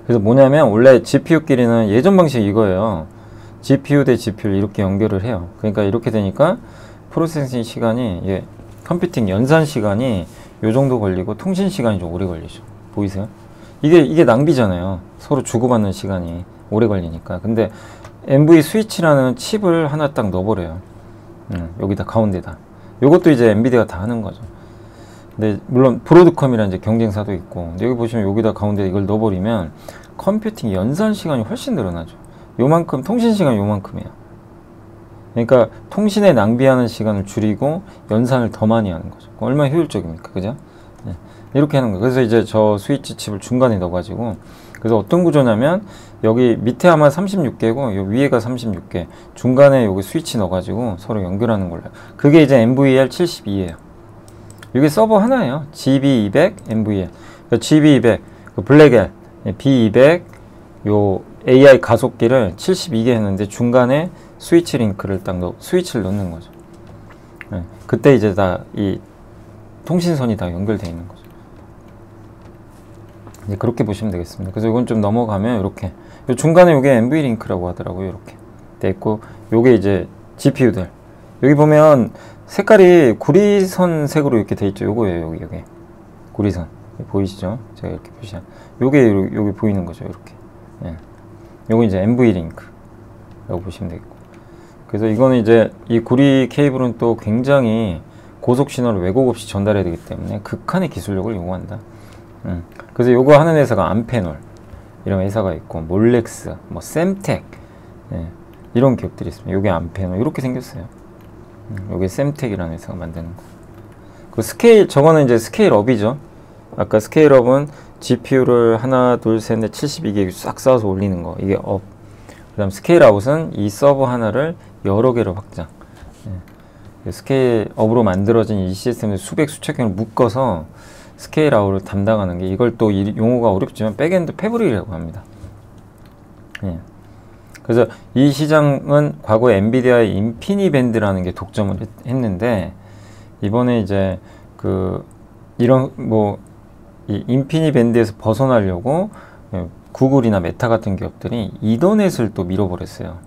그래서 뭐냐면, 원래 GPU끼리는 예전 방식이 이거예요. GPU 대 GPU를 이렇게 연결을 해요. 그러니까 이렇게 되니까 프로세싱 시간이, 컴퓨팅 연산 시간이 요 정도 걸리고 통신 시간이 좀 오래 걸리죠. 보이세요? 이게 낭비잖아요. 서로 주고받는 시간이 오래 걸리니까. 근데 NV 스위치라는 칩을 하나 딱 넣어버려요. 여기다 가운데다. 요것도 이제 엔비디아가 다 하는 거죠. 근데 물론 브로드컴이라는 이제 경쟁사도 있고, 근데 여기 보시면 여기다 가운데 이걸 넣어버리면 컴퓨팅 연산 시간이 훨씬 늘어나죠. 요만큼, 통신 시간이 요만큼이에요. 그러니까 통신에 낭비하는 시간을 줄이고 연산을 더 많이 하는 거죠. 얼마나 효율적입니까? 그죠? 이렇게 하는 거예요. 그래서 이제 저 스위치 칩을 중간에 넣어가지고, 그래서 어떤 구조냐면 여기 밑에 아마 36개고 요 위에가 36개, 중간에 여기 스위치 넣어가지고 서로 연결하는 걸로. 그게 이제 NVL72예요. 이게 서버 하나예요. GB200, NVL. 그러니까 GB200, 그 블랙엘, B200, 요 AI 가속기를 72개 했는데 중간에 스위치 링크를 스위치를 넣는 거죠. 그때 이제 다 이 통신선이 다 연결되어 있는 거죠. 이제 그렇게 보시면 되겠습니다. 그래서 이건 좀 넘어가면 이렇게, 요 중간에 요게 NV 링크라고 하더라고요. 이렇게 돼 있고, 요게 이제 GPU들. 여기 보면 색깔이 구리선 색으로 이렇게 돼 있죠. 요거예요. 여기 구리선 보이시죠? 제가 이렇게 표시한 요게 여기 보이는 거죠. 이렇게. 요거 이제 NV 링크라고 보시면 되겠고, 그래서 이거는 이제 이 구리 케이블은 또 굉장히 고속 신호를 왜곡 없이 전달해야 되기 때문에 극한의 기술력을 요구한다. 그래서 요거 하는 회사가 암페놀 이런 회사가 있고, 몰렉스, 뭐 셈텍, 이런 기업들이 있습니다. 요게 암페놀 이렇게 생겼어요. 요게 셈텍이라는 회사가 만드는 거. 그 스케일, 저거는 이제 스케일업이죠. 아까 스케일업은 GPU를 하나, 둘, 셋, 넷, 72개 싹 쌓아서 올리는 거. 이게 업. 그 다음 스케일아웃은 이 서버 하나를 여러 개로 확장. 스케일업으로 만들어진 이 시스템을 수백, 수천 개를 묶어서 스케일아웃을 담당하는 게, 이걸 또 이 용어가 어렵지만 백엔드 패브릭이라고 합니다. 그래서 이 시장은 과거에 엔비디아의 인피니밴드라는 게 독점을 했는데, 이번에 이제 이런 이 인피니밴드에서 벗어나려고 구글이나 메타 같은 기업들이 이더넷을 또 밀어버렸어요.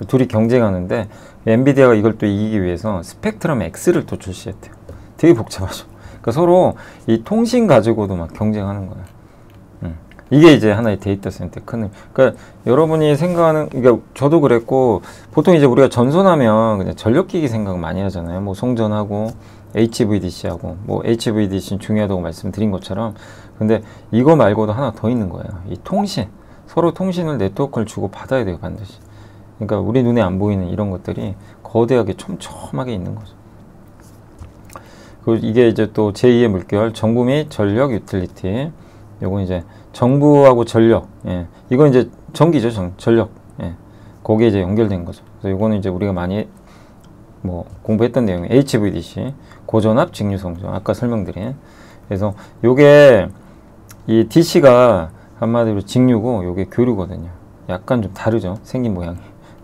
둘이 경쟁하는데 엔비디아가 이걸 또 이기기 위해서 스펙트럼 X를 또 출시했대요. 되게 복잡하죠. 그러니까 서로 이 통신 가지고도 막 경쟁하는 거예요. 이게 이제 하나의 데이터 센터 큰. 그러니까 여러분이 생각하는, 그러니까 저도 그랬고, 보통 이제 우리가 전선하면 그냥 전력기기 생각 많이 하잖아요. 뭐 송전하고 HVDC하고, 뭐 HVDC는 중요하다고 말씀드린 것처럼. 근데 이거 말고도 하나 더 있는 거예요. 이 통신. 서로 통신을 네트워크를 주고 받아야 돼요, 반드시. 그러니까 우리 눈에 안 보이는 이런 것들이 거대하게 촘촘하게 있는 거죠. 그리고 이게 이제 또 제2의 물결, 정부 및 전력 유틸리티. 요건 이제 정부하고 전력, 예. 이건 이제 전기죠, 전력. 예. 거기에 이제 연결된 거죠. 그래서 요거는 이제 우리가 많이 뭐 공부했던 내용이 HVDC, 고전압 직류성전, 아까 설명드린. 그래서 요게 이 DC가 한마디로 직류고 요게 교류거든요. 약간 좀 다르죠, 생긴 모양이.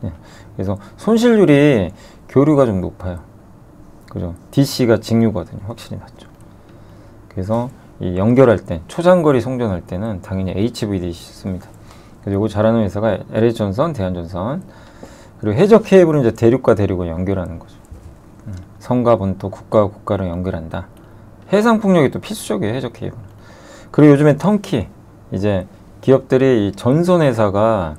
예. 그래서 손실률이 교류가 좀 높아요. 그죠? DC가 직류거든요. 확실히 낫죠. 그래서 이 연결할 때, 초장거리 송전할 때는 당연히 HVDC 씁니다. 그래서 이거 잘하는 회사가 LH전선, 대한전선. 그리고 해저 케이블은 이제 대륙과 대륙을 연결하는 거죠. 성과 본토, 국가와 국가를 연결한다. 해상 풍력이 또 필수적이에요, 해저 케이블. 그리고 요즘에 턴키, 이제 기업들이 이 전선 회사가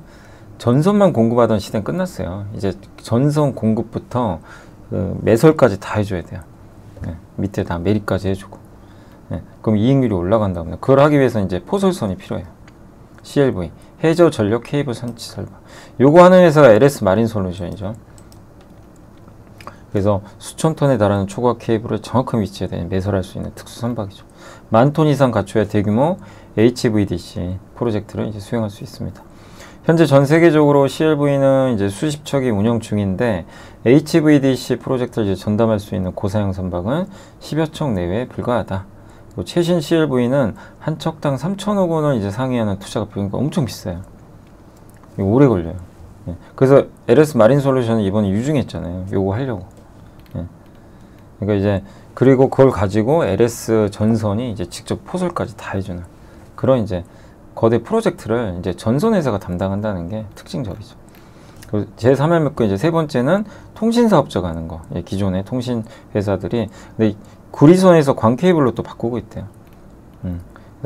전선만 공급하던 시대는 끝났어요. 이제 전선 공급부터 그 매설까지 다 해줘야 돼요. 네, 밑에 다 매립까지 해주고. 네, 그럼 이익률이 올라간다고요. 그걸 하기 위해서 이제 포설선이 필요해요. CLV, 해저 전력 케이블 선치 설마. 요거 하는 회사가 LS 마린 솔루션이죠. 그래서 수천 톤에 달하는 초과학 케이블을 정확한 위치에 매설할 수 있는 특수 선박이죠. 10,000톤 이상 갖춰야 대규모 HVDC 프로젝트를 이제 수행할 수 있습니다. 현재 전 세계적으로 CLV는 이제 수십 척이 운영 중인데 HVDC 프로젝트를 이제 전담할 수 있는 고사양 선박은 10여 척 내외에 불과하다. 최신 CLV는 한 척당 3천억 원을 이제 상회하는 투자가 그러니까 엄청 비싸요. 이거 오래 걸려요. 예. 그래서 LS 마린 솔루션은 이번에 유증했잖아요. 요거 하려고. 예. 그러니까 이제 그리고 그걸 가지고 LS 전선이 이제 직접 포설까지 다 해주는 그런 이제 거대 프로젝트를 이제 전선 회사가 담당한다는 게 특징적이죠. 제3의 물건 이제 세 번째는 통신 사업자가 하는 거. 예, 기존의 통신 회사들이 근데 구리선에서 광케이블로 또 바꾸고 있대요.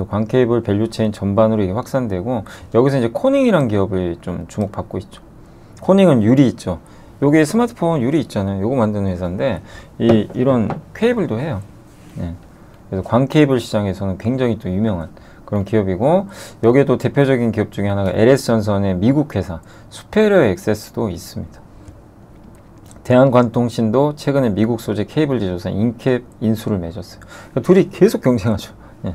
광케이블 밸류체인 전반으로 이게 확산되고 여기서 이제 코닝이란 기업이 좀 주목받고 있죠. 코닝은 유리 있죠. 요게 스마트폰 유리 있잖아요. 요거 만드는 회사인데 이런 케이블도 해요. 예. 그래서 광케이블 시장에서는 굉장히 또 유명한 그런 기업이고 여기에도 대표적인 기업 중에 하나가 LS전선의 미국 회사 수페리어 액세스도 있습니다. 대한관통신도 최근에 미국 소재 케이블 제조사 인캡 인수를 맺었어요. 그러니까 둘이 계속 경쟁하죠. 예.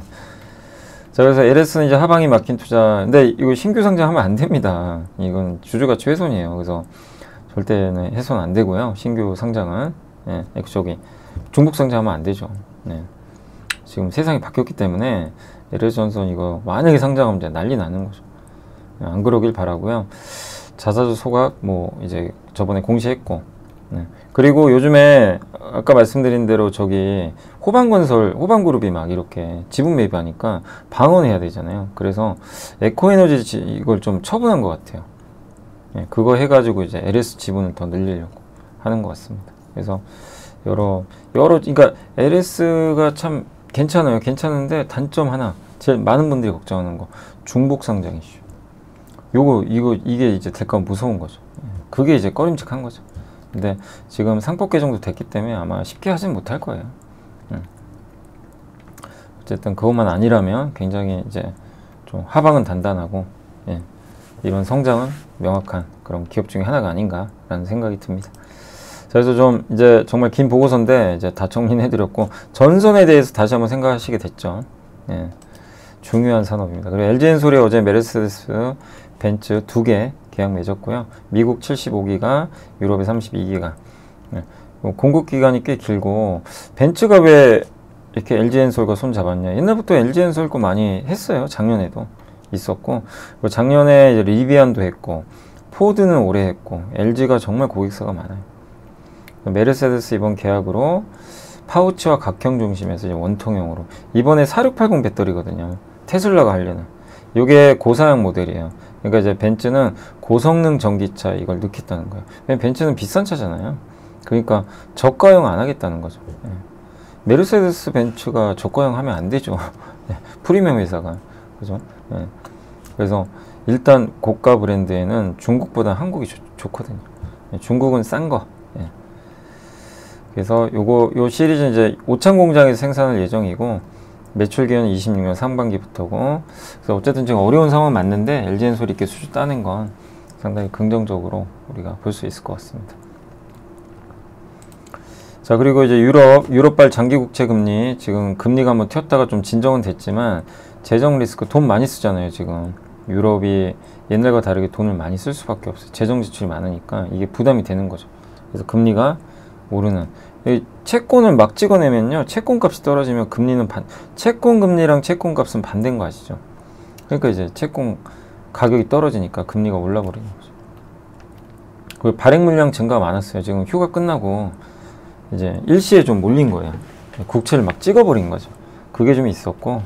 자, 그래서 LS는 이제 하방이 막힌 투자. 근데 이거 신규 상장하면 안 됩니다. 이건 주주가치 훼손이에요. 그래서 절대는 훼손 안 되고요. 신규 상장은. 예, 저기 중복 상장하면 안 되죠. 네. 지금 세상이 바뀌었기 때문에 LS전선 이거 만약에 상장하면 이제 난리 나는 거죠. 안 그러길 바라고요. 자사주 소각 뭐 이제 저번에 공시했고 네. 그리고 요즘에 아까 말씀드린 대로 저기 호방건설, 호방그룹이 막 이렇게 지분 매입하니까 방언해야 되잖아요. 그래서 에코에너지 이걸 좀 처분한 것 같아요. 네, 그거 해가지고 이제 LS 지분을 더 늘리려고 하는 것 같습니다. 그래서 그러니까 LS가 참 괜찮아요. 괜찮은데 단점 하나, 제일 많은 분들이 걱정하는 거, 중복 상장 이슈. 이게 이제 될까 무서운 거죠. 그게 이제 꺼림칙한 거죠. 근데 지금 상법 개정도 됐기 때문에 아마 쉽게 하진 못할 거예요. 어쨌든 그것만 아니라면 굉장히 이제 좀 하방은 단단하고 예, 이런 성장은 명확한 그런 기업 중에 하나가 아닌가라는 생각이 듭니다. 그래서 좀 이제 정말 긴 보고서인데 이제 다 정리는 해드렸고 전선에 대해서 다시 한번 생각하시게 됐죠. 예, 중요한 산업입니다. 그리고 LG엔솔이 어제 메르세데스 벤츠 2개 계약 맺었고요. 미국 75기가, 유럽에 32기가. 네. 공급 기간이 꽤 길고 벤츠가 왜 이렇게 LG엔솔과 손 잡았냐? 옛날부터 LG엔솔 거 많이 했어요. 작년에도 있었고 그리고 작년에 이제 리비안도 했고 포드는 오래 했고 LG가 정말 고객사가 많아요. 메르세데스 이번 계약으로 파우치와 각형 중심에서 이제 원통형으로 이번에 4680 배터리거든요. 테슬라가 하려는 이게 고사양 모델이에요. 그러니까 이제 벤츠는 고성능 전기차 이걸 넣겠다는 거예요. 왜냐면 벤츠는 비싼 차잖아요. 그러니까 저가형 안 하겠다는 거죠. 예. 메르세데스 벤츠가 저가형 하면 안 되죠. 프리미엄 회사가. 그죠? 예. 그래서 일단 고가 브랜드에는 중국보다 한국이 좋거든요. 예. 중국은 싼 거. 예. 그래서 요 시리즈 이제 오창 공장에서 생산할 예정이고, 매출 기한은 26년 상반기부터고, 그래서 어쨌든 지금 어려운 상황은 맞는데, LG엔솔이 이렇게 수주 따낸 건 상당히 긍정적으로 우리가 볼 수 있을 것 같습니다. 자, 그리고 이제 유럽발 장기 국채 금리, 지금 금리가 한번 튀었다가 좀 진정은 됐지만, 재정 리스크 돈 많이 쓰잖아요, 지금. 유럽이 옛날과 다르게 돈을 많이 쓸 수밖에 없어요. 재정 지출이 많으니까 이게 부담이 되는 거죠. 그래서 금리가 오르는. 채권을 막 찍어내면요, 채권 값이 떨어지면 금리는 채권 금리랑 채권 값은 반대인 거 아시죠? 그러니까 이제 채권 가격이 떨어지니까 금리가 올라버리는 거죠. 그리고 발행 물량 증가가 많았어요. 지금 휴가 끝나고 이제 일시에 좀 몰린 거예요. 국채를 막 찍어버린 거죠. 그게 좀 있었고,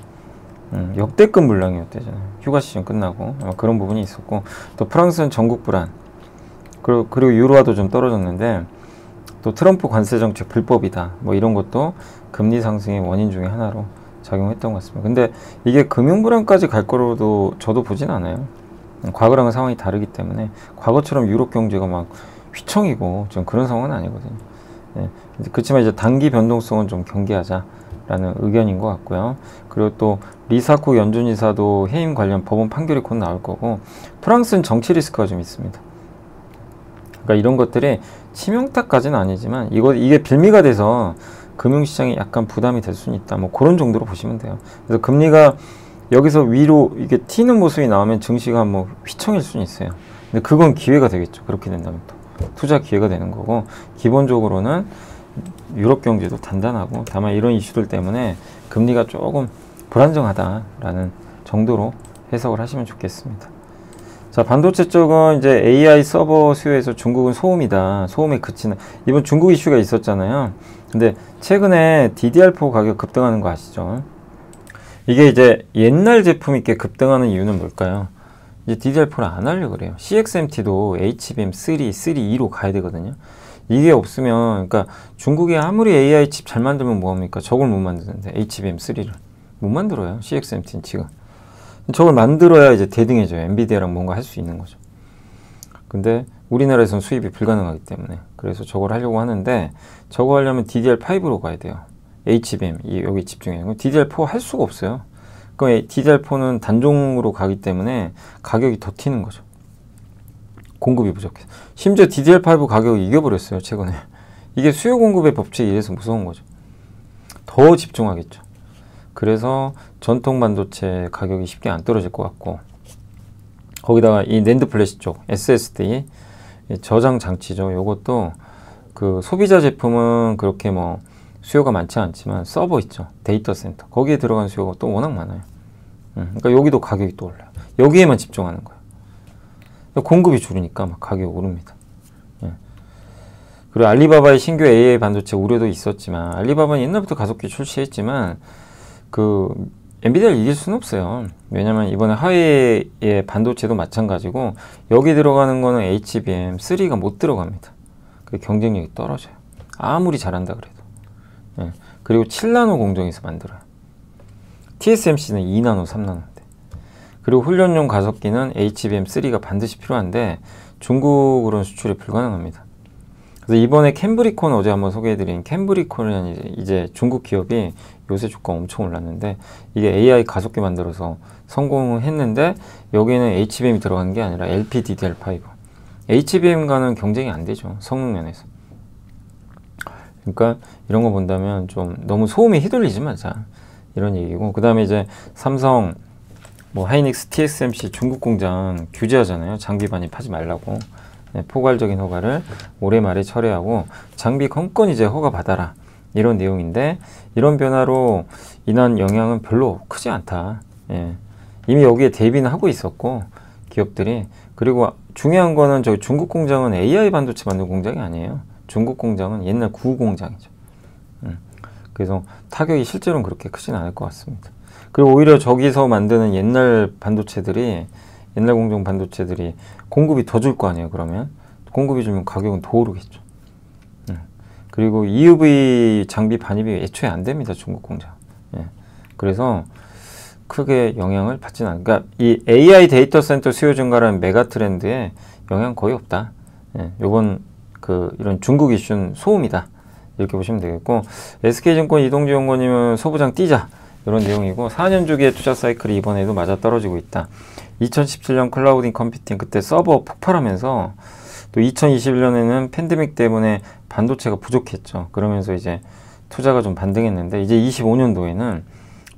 역대급 물량이었대잖아요. 휴가 시즌 끝나고 그런 부분이 있었고, 또 프랑스는 전국 불안, 그리고 유로화도 좀 떨어졌는데, 또 트럼프 관세 정책 불법이다, 뭐 이런 것도 금리 상승의 원인 중에 하나로 작용했던 것 같습니다. 근데 이게 금융 불안까지 갈 거로도 저도 보진 않아요. 과거랑은 상황이 다르기 때문에, 과거처럼 유럽 경제가 막 휘청이고 좀 그런 상황은 아니거든요. 예. 그렇지만 이제 단기 변동성은 좀 경계하자라는 의견인 것 같고요. 그리고 또 리사쿠 연준이사도 해임 관련 법원 판결이 곧 나올 거고, 프랑스는 정치 리스크가 좀 있습니다. 그러니까 이런 것들이 치명타까지는 아니지만 이게 빌미가 돼서 금융시장이 약간 부담이 될 수는 있다. 뭐 그런 정도로 보시면 돼요. 그래서 금리가 여기서 위로 이게 튀는 모습이 나오면 증시가 뭐 휘청일 수는 있어요. 근데 그건 기회가 되겠죠. 그렇게 된다면 또 투자 기회가 되는 거고, 기본적으로는 유럽 경제도 단단하고, 다만 이런 이슈들 때문에 금리가 조금 불안정하다라는 정도로 해석을 하시면 좋겠습니다. 자, 반도체 쪽은 이제 AI 서버 수요에서 중국은 소음이다, 소음에 그치는, 이번 중국 이슈가 있었잖아요. 근데 최근에 DDR4 가격 급등하는 거 아시죠? 이게 이제 옛날 제품이 이렇게 급등하는 이유는 뭘까요? 이제 DDR4를 안 하려고 그래요. CXMT도 HBM3, 3E로 가야 되거든요. 이게 없으면, 그러니까 중국이 아무리 AI 칩 잘 만들면 뭐합니까? 저걸 못 만드는데, HBM3를 못 만들어요. CXMT는 지금 저걸 만들어야 이제 대등해져요. 엔비디아랑 뭔가 할 수 있는 거죠. 근데 우리나라에서는 수입이 불가능하기 때문에, 그래서 저걸 하려고 하는데, 저거 하려면 DDR5로 가야 돼요. HBM, 여기 집중해요. DDR4 할 수가 없어요. 그럼 DDR4는 단종으로 가기 때문에 가격이 더 튀는 거죠. 공급이 부족해서. 심지어 DDR5 가격이 이겨버렸어요, 최근에. 이게 수요 공급의 법칙이 이래서 무서운 거죠. 더 집중하겠죠. 그래서 전통 반도체 가격이 쉽게 안 떨어질 것 같고, 거기다가 이 낸드 플래시 쪽 SSD 저장 장치죠. 요것도 그 소비자 제품은 그렇게 뭐 수요가 많지 않지만, 서버 있죠, 데이터 센터, 거기에 들어간 수요가 또 워낙 많아요. 그러니까 여기도 가격이 또 올라요. 여기에만 집중하는 거예요. 공급이 줄으니까 막 가격이 오릅니다. 예. 그리고 알리바바의 신규 AI 반도체 우려도 있었지만, 알리바바는 옛날부터 가속기 출시했지만 그 엔비디아를 이길 수는 없어요. 왜냐면 이번에 화웨이의 반도체도 마찬가지고, 여기 들어가는 거는 HBM3가 못 들어갑니다. 그 경쟁력이 떨어져요. 아무리 잘한다 그래도. 예. 그리고 7나노 공정에서 만들어요. TSMC는 2나노, 3나노인데. 그리고 훈련용 가속기는 HBM3가 반드시 필요한데, 중국으로는 수출이 불가능합니다. 그래서 이번에 캠브리콘, 어제 한번 소개해드린 캠브리콘은 이제 중국 기업이 요새 주가 엄청 올랐는데, 이게 AI 가속기 만들어서 성공했는데, 여기에는 HBM이 들어간 게 아니라 LPDDR5. HBM과는 경쟁이 안 되죠, 성능 면에서. 그러니까 이런 거 본다면 좀 너무 소음에 휘둘리지 마자, 이런 얘기고, 그 다음에 이제 삼성, 뭐 하이닉스, TSMC 중국 공장 규제하잖아요. 장비 반입하지 말라고. 네, 포괄적인 허가를 올해 말에 철회하고 장비 건건 이제 허가 받아라, 이런 내용인데, 이런 변화로 인한 영향은 별로 크지 않다. 예. 이미 여기에 대비는 하고 있었고, 기업들이. 그리고 중요한 거는 저희 중국 공장은 AI 반도체 만드는 공장이 아니에요. 중국 공장은 옛날 구우 공장이죠. 그래서 타격이 실제로는 그렇게 크진 않을 것 같습니다. 그리고 오히려 저기서 만드는 옛날 반도체들이, 옛날 공정 반도체들이 공급이 더 줄 거 아니에요. 그러면 공급이 주면 가격은 더 오르겠죠. 그리고 EUV 장비 반입이 애초에 안 됩니다. 중국 공장. 예. 그래서 크게 영향을 받지는 않아요. 그러니까 이 AI 데이터 센터 수요 증가라는 메가 트렌드에 영향 거의 없다. 예. 요번 이런 중국 이슈는 소음이다. 이렇게 보시면 되겠고, SK증권 이동주연구원님은 소부장 뛰자. 이런 내용이고, 4년 주기의 투자 사이클이 이번에도 맞아 떨어지고 있다. 2017년 클라우딩 컴퓨팅 그때 서버 폭발하면서 또 2021년에는 팬데믹 때문에 반도체가 부족했죠. 그러면서 이제 투자가 좀 반등했는데, 이제 25년도에는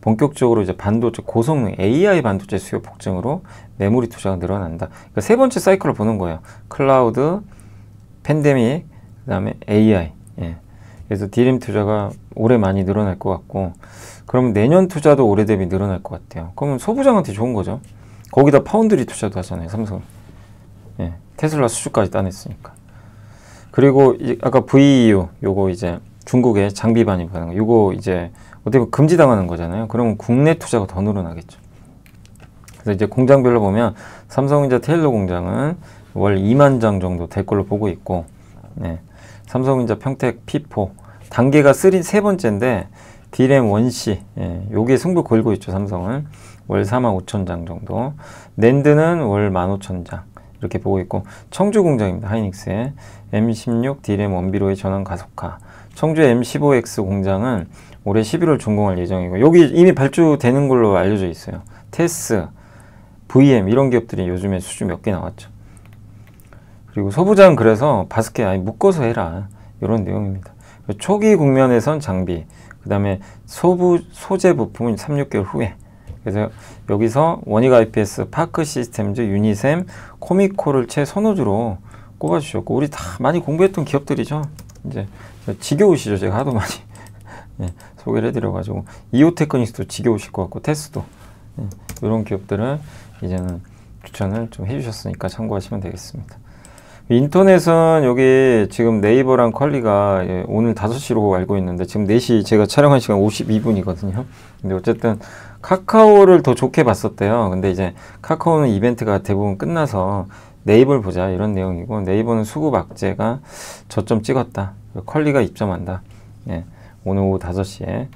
본격적으로 이제 반도체 고성능 AI 반도체 수요 폭증으로 메모리 투자가 늘어난다. 그러니까 세 번째 사이클을 보는 거예요. 클라우드, 팬데믹, 그 다음에 AI. 예. 그래서 D램 투자가 올해 많이 늘어날 것 같고, 그럼 내년 투자도 올해 대비 늘어날 것 같아요. 그러면 소부장한테 좋은 거죠. 거기다 파운드리 투자도 하잖아요, 삼성. 예. 테슬라 수주까지 따냈으니까. 그리고 아까 VEU 요거 이제 중국에 장비 반입하는 거, 요거 이제 어떻게 보면 금지당하는 거잖아요. 그러면 국내 투자가 더 늘어나겠죠. 그래서 이제 공장별로 보면 삼성전자 테일러 공장은 월 2만 장 정도 될 걸로 보고 있고, 네. 삼성전자 평택 P4 단계가 세 번째인데 D램 원C, 예, 요게 승부 걸고 있죠. 삼성은 월 4만 5천 장 정도, 낸드는 월 15,000장 이렇게 보고 있고, 청주 공장입니다. 하이닉스의 M16 D램 원비로의 전환 가속화, 청주의 M15X 공장은 올해 11월 준공할 예정이고, 여기 이미 발주되는 걸로 알려져 있어요. 테스, VM 이런 기업들이 요즘에 수주 몇 개 나왔죠. 그리고 소부장 그래서 바스켓 아예 묶어서 해라, 이런 내용입니다. 초기 국면에선 장비, 그 다음에 소재 부품은 3, 6개월 후에. 그래서 여기서 원익 IPS, 파크 시스템즈, 유니셈, 코미코를 최선호주로 꼽아주셨고, 우리 다 많이 공부했던 기업들이죠. 이제 지겨우시죠, 제가 하도 많이 예, 소개를 해드려가지고. 이오테크닉스도 지겨우실 것 같고, 테스도, 예, 이런 기업들은 이제는 추천을 좀 해주셨으니까 참고하시면 되겠습니다. 인터넷은 여기 지금 네이버랑 퀄리가 오늘 5시로 알고 있는데 지금 4시 제가 촬영한 시간 52분이거든요. 근데 어쨌든 카카오를 더 좋게 봤었대요. 근데 이제 카카오는 이벤트가 대부분 끝나서 네이버를 보자 이런 내용이고, 네이버는 수급 악재가 저점 찍었다. 퀄리가 입점한다. 예, 오늘 오후 5시에.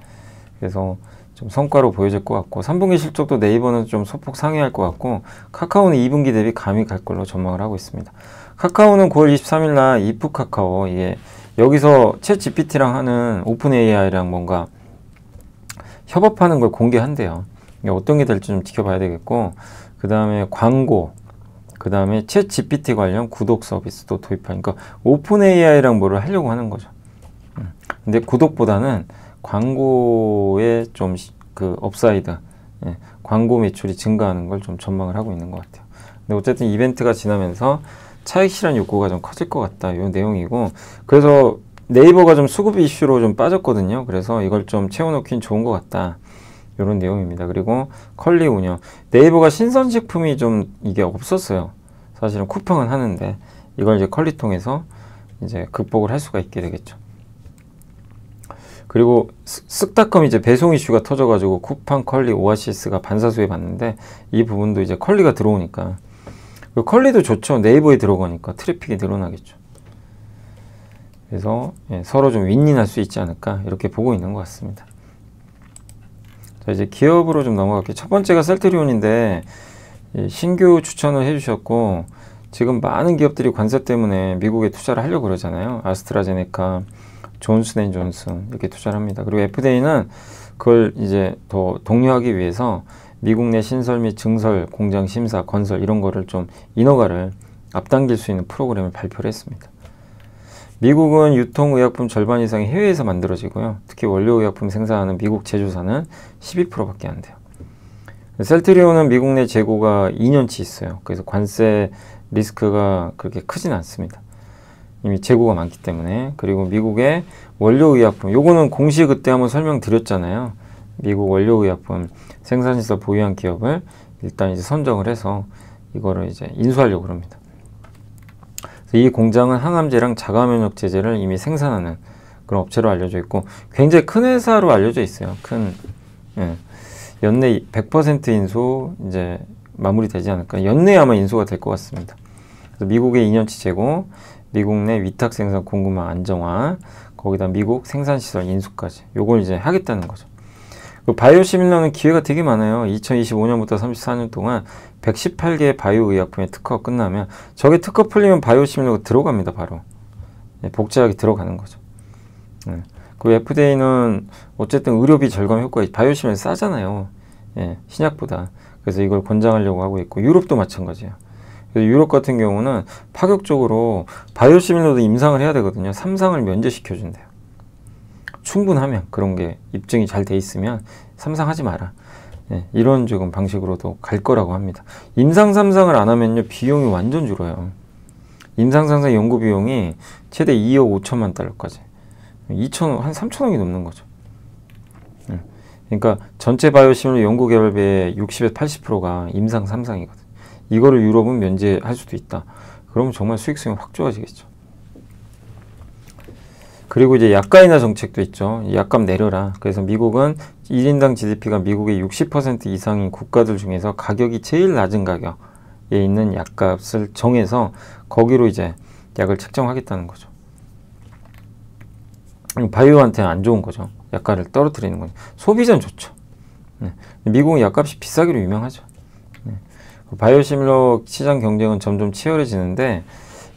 그래서 좀 성과로 보여질 것 같고, 3분기 실적도 네이버는 좀 소폭 상회할 것 같고, 카카오는 2분기 대비 감이 갈 걸로 전망을 하고 있습니다. 카카오는 9월 23일 날 이프 카카오, 이게 여기서 챗 GPT랑 하는 오픈 AI랑 뭔가 협업하는 걸 공개한대요. 어떤 게 될지 좀 지켜봐야 되겠고, 그 다음에 광고, 그 다음에 챗 GPT 관련 구독 서비스도 도입하니까 오픈 AI랑 뭐를 하려고 하는 거죠. 근데 구독보다는 광고에 좀 업사이드, 예, 광고 매출이 증가하는 걸 좀 전망을 하고 있는 것 같아요. 근데 어쨌든 이벤트가 지나면서 차익 실현 욕구가 좀 커질 것 같다, 이 내용이고, 그래서 네이버가 좀 수급 이슈로 좀 빠졌거든요. 그래서 이걸 좀 채워놓긴 좋은 것 같다, 이런 내용입니다. 그리고 컬리 운영, 네이버가 신선식품이 좀 이게 없었어요. 사실은 쿠팡은 하는데 이걸 이제 컬리 통해서 이제 극복을 할 수가 있게 되겠죠. 그리고 쓱닷컴 이제 배송 이슈가 터져가지고 쿠팡, 컬리, 오아시스가 반사수혜 받는데, 이 부분도 이제 컬리가 들어오니까, 컬리도 좋죠. 네이버에 들어가니까 트래픽이 늘어나겠죠. 그래서 예, 서로 좀 윈윈할 수 있지 않을까, 이렇게 보고 있는 것 같습니다. 자, 이제 기업으로 좀 넘어갈게요. 첫 번째가 셀트리온인데, 신규 추천을 해주셨고, 지금 많은 기업들이 관세 때문에 미국에 투자를 하려고 그러잖아요. 아스트라제네카, 존슨앤존슨 이렇게 투자를 합니다. 그리고 FDA는 그걸 이제 더 독려하기 위해서 미국 내 신설 및 증설, 공장 심사, 건설 이런 거를 좀 인허가를 앞당길 수 있는 프로그램을 발표를 했습니다. 미국은 유통의약품 절반 이상이 해외에서 만들어지고요. 특히 원료의약품 생산하는 미국 제조사는 12%밖에 안 돼요. 셀트리온은 미국 내 재고가 2년치 있어요. 그래서 관세 리스크가 그렇게 크진 않습니다. 이미 재고가 많기 때문에. 그리고 미국의 원료의약품, 요거는 공시 그때 한번 설명드렸잖아요. 미국 원료의약품 생산시설 보유한 기업을 일단 이제 선정을 해서 이거를 이제 인수하려고 합니다. 이 공장은 항암제랑 자가면역 제제를 이미 생산하는 그런 업체로 알려져 있고, 굉장히 큰 회사로 알려져 있어요. 예. 연내 100% 인수 이제 마무리되지 않을까. 연내에 아마 인수가 될 것 같습니다. 그래서 미국의 2년치 재고, 미국 내 위탁 생산 공급망 안정화, 거기다 미국 생산시설 인수까지 요걸 이제 하겠다는 거죠. 바이오시밀러는 기회가 되게 많아요. 2025년부터 34년 동안 118개의 바이오 의약품의 특허가 끝나면 저게 특허 풀리면 바이오시밀러가 들어갑니다. 바로 복제하게 들어가는 거죠. 그 FDA는 어쨌든 의료비 절감 효과, 바이오시밀러 싸잖아요. 신약보다. 그래서 이걸 권장하려고 하고 있고, 유럽도 마찬가지예요. 그래서 유럽 같은 경우는 파격적으로 바이오시밀러도 임상을 해야 되거든요. 3상을 면제시켜준대요. 충분하면, 그런 게 입증이 잘 돼 있으면 3상 하지 마라. 이런 지금 방식으로도 갈 거라고 합니다. 임상 3상을 안 하면요, 비용이 완전 줄어요. 임상 3상 연구 비용이 최대 2억 5천만 달러까지. 한 3천억이 넘는 거죠. 그러니까 전체 바이오시밀러 연구 개발비의 60에서 80%가 임상 3상이거든. 이거를 유럽은 면제할 수도 있다. 그러면 정말 수익성이 확 좋아지겠죠. 그리고 이제 약가 인하 정책도 있죠. 약값 내려라. 그래서 미국은 1인당 GDP가 미국의 60% 이상인 국가들 중에서 가격이 제일 낮은 가격에 있는 약값을 정해서 거기로 이제 약을 책정하겠다는 거죠. 바이오한테는 안 좋은 거죠. 약가를 떨어뜨리는 거죠. 소비자는 좋죠. 미국은 약값이 비싸기로 유명하죠. 바이오시밀러 시장 경쟁은 점점 치열해지는데,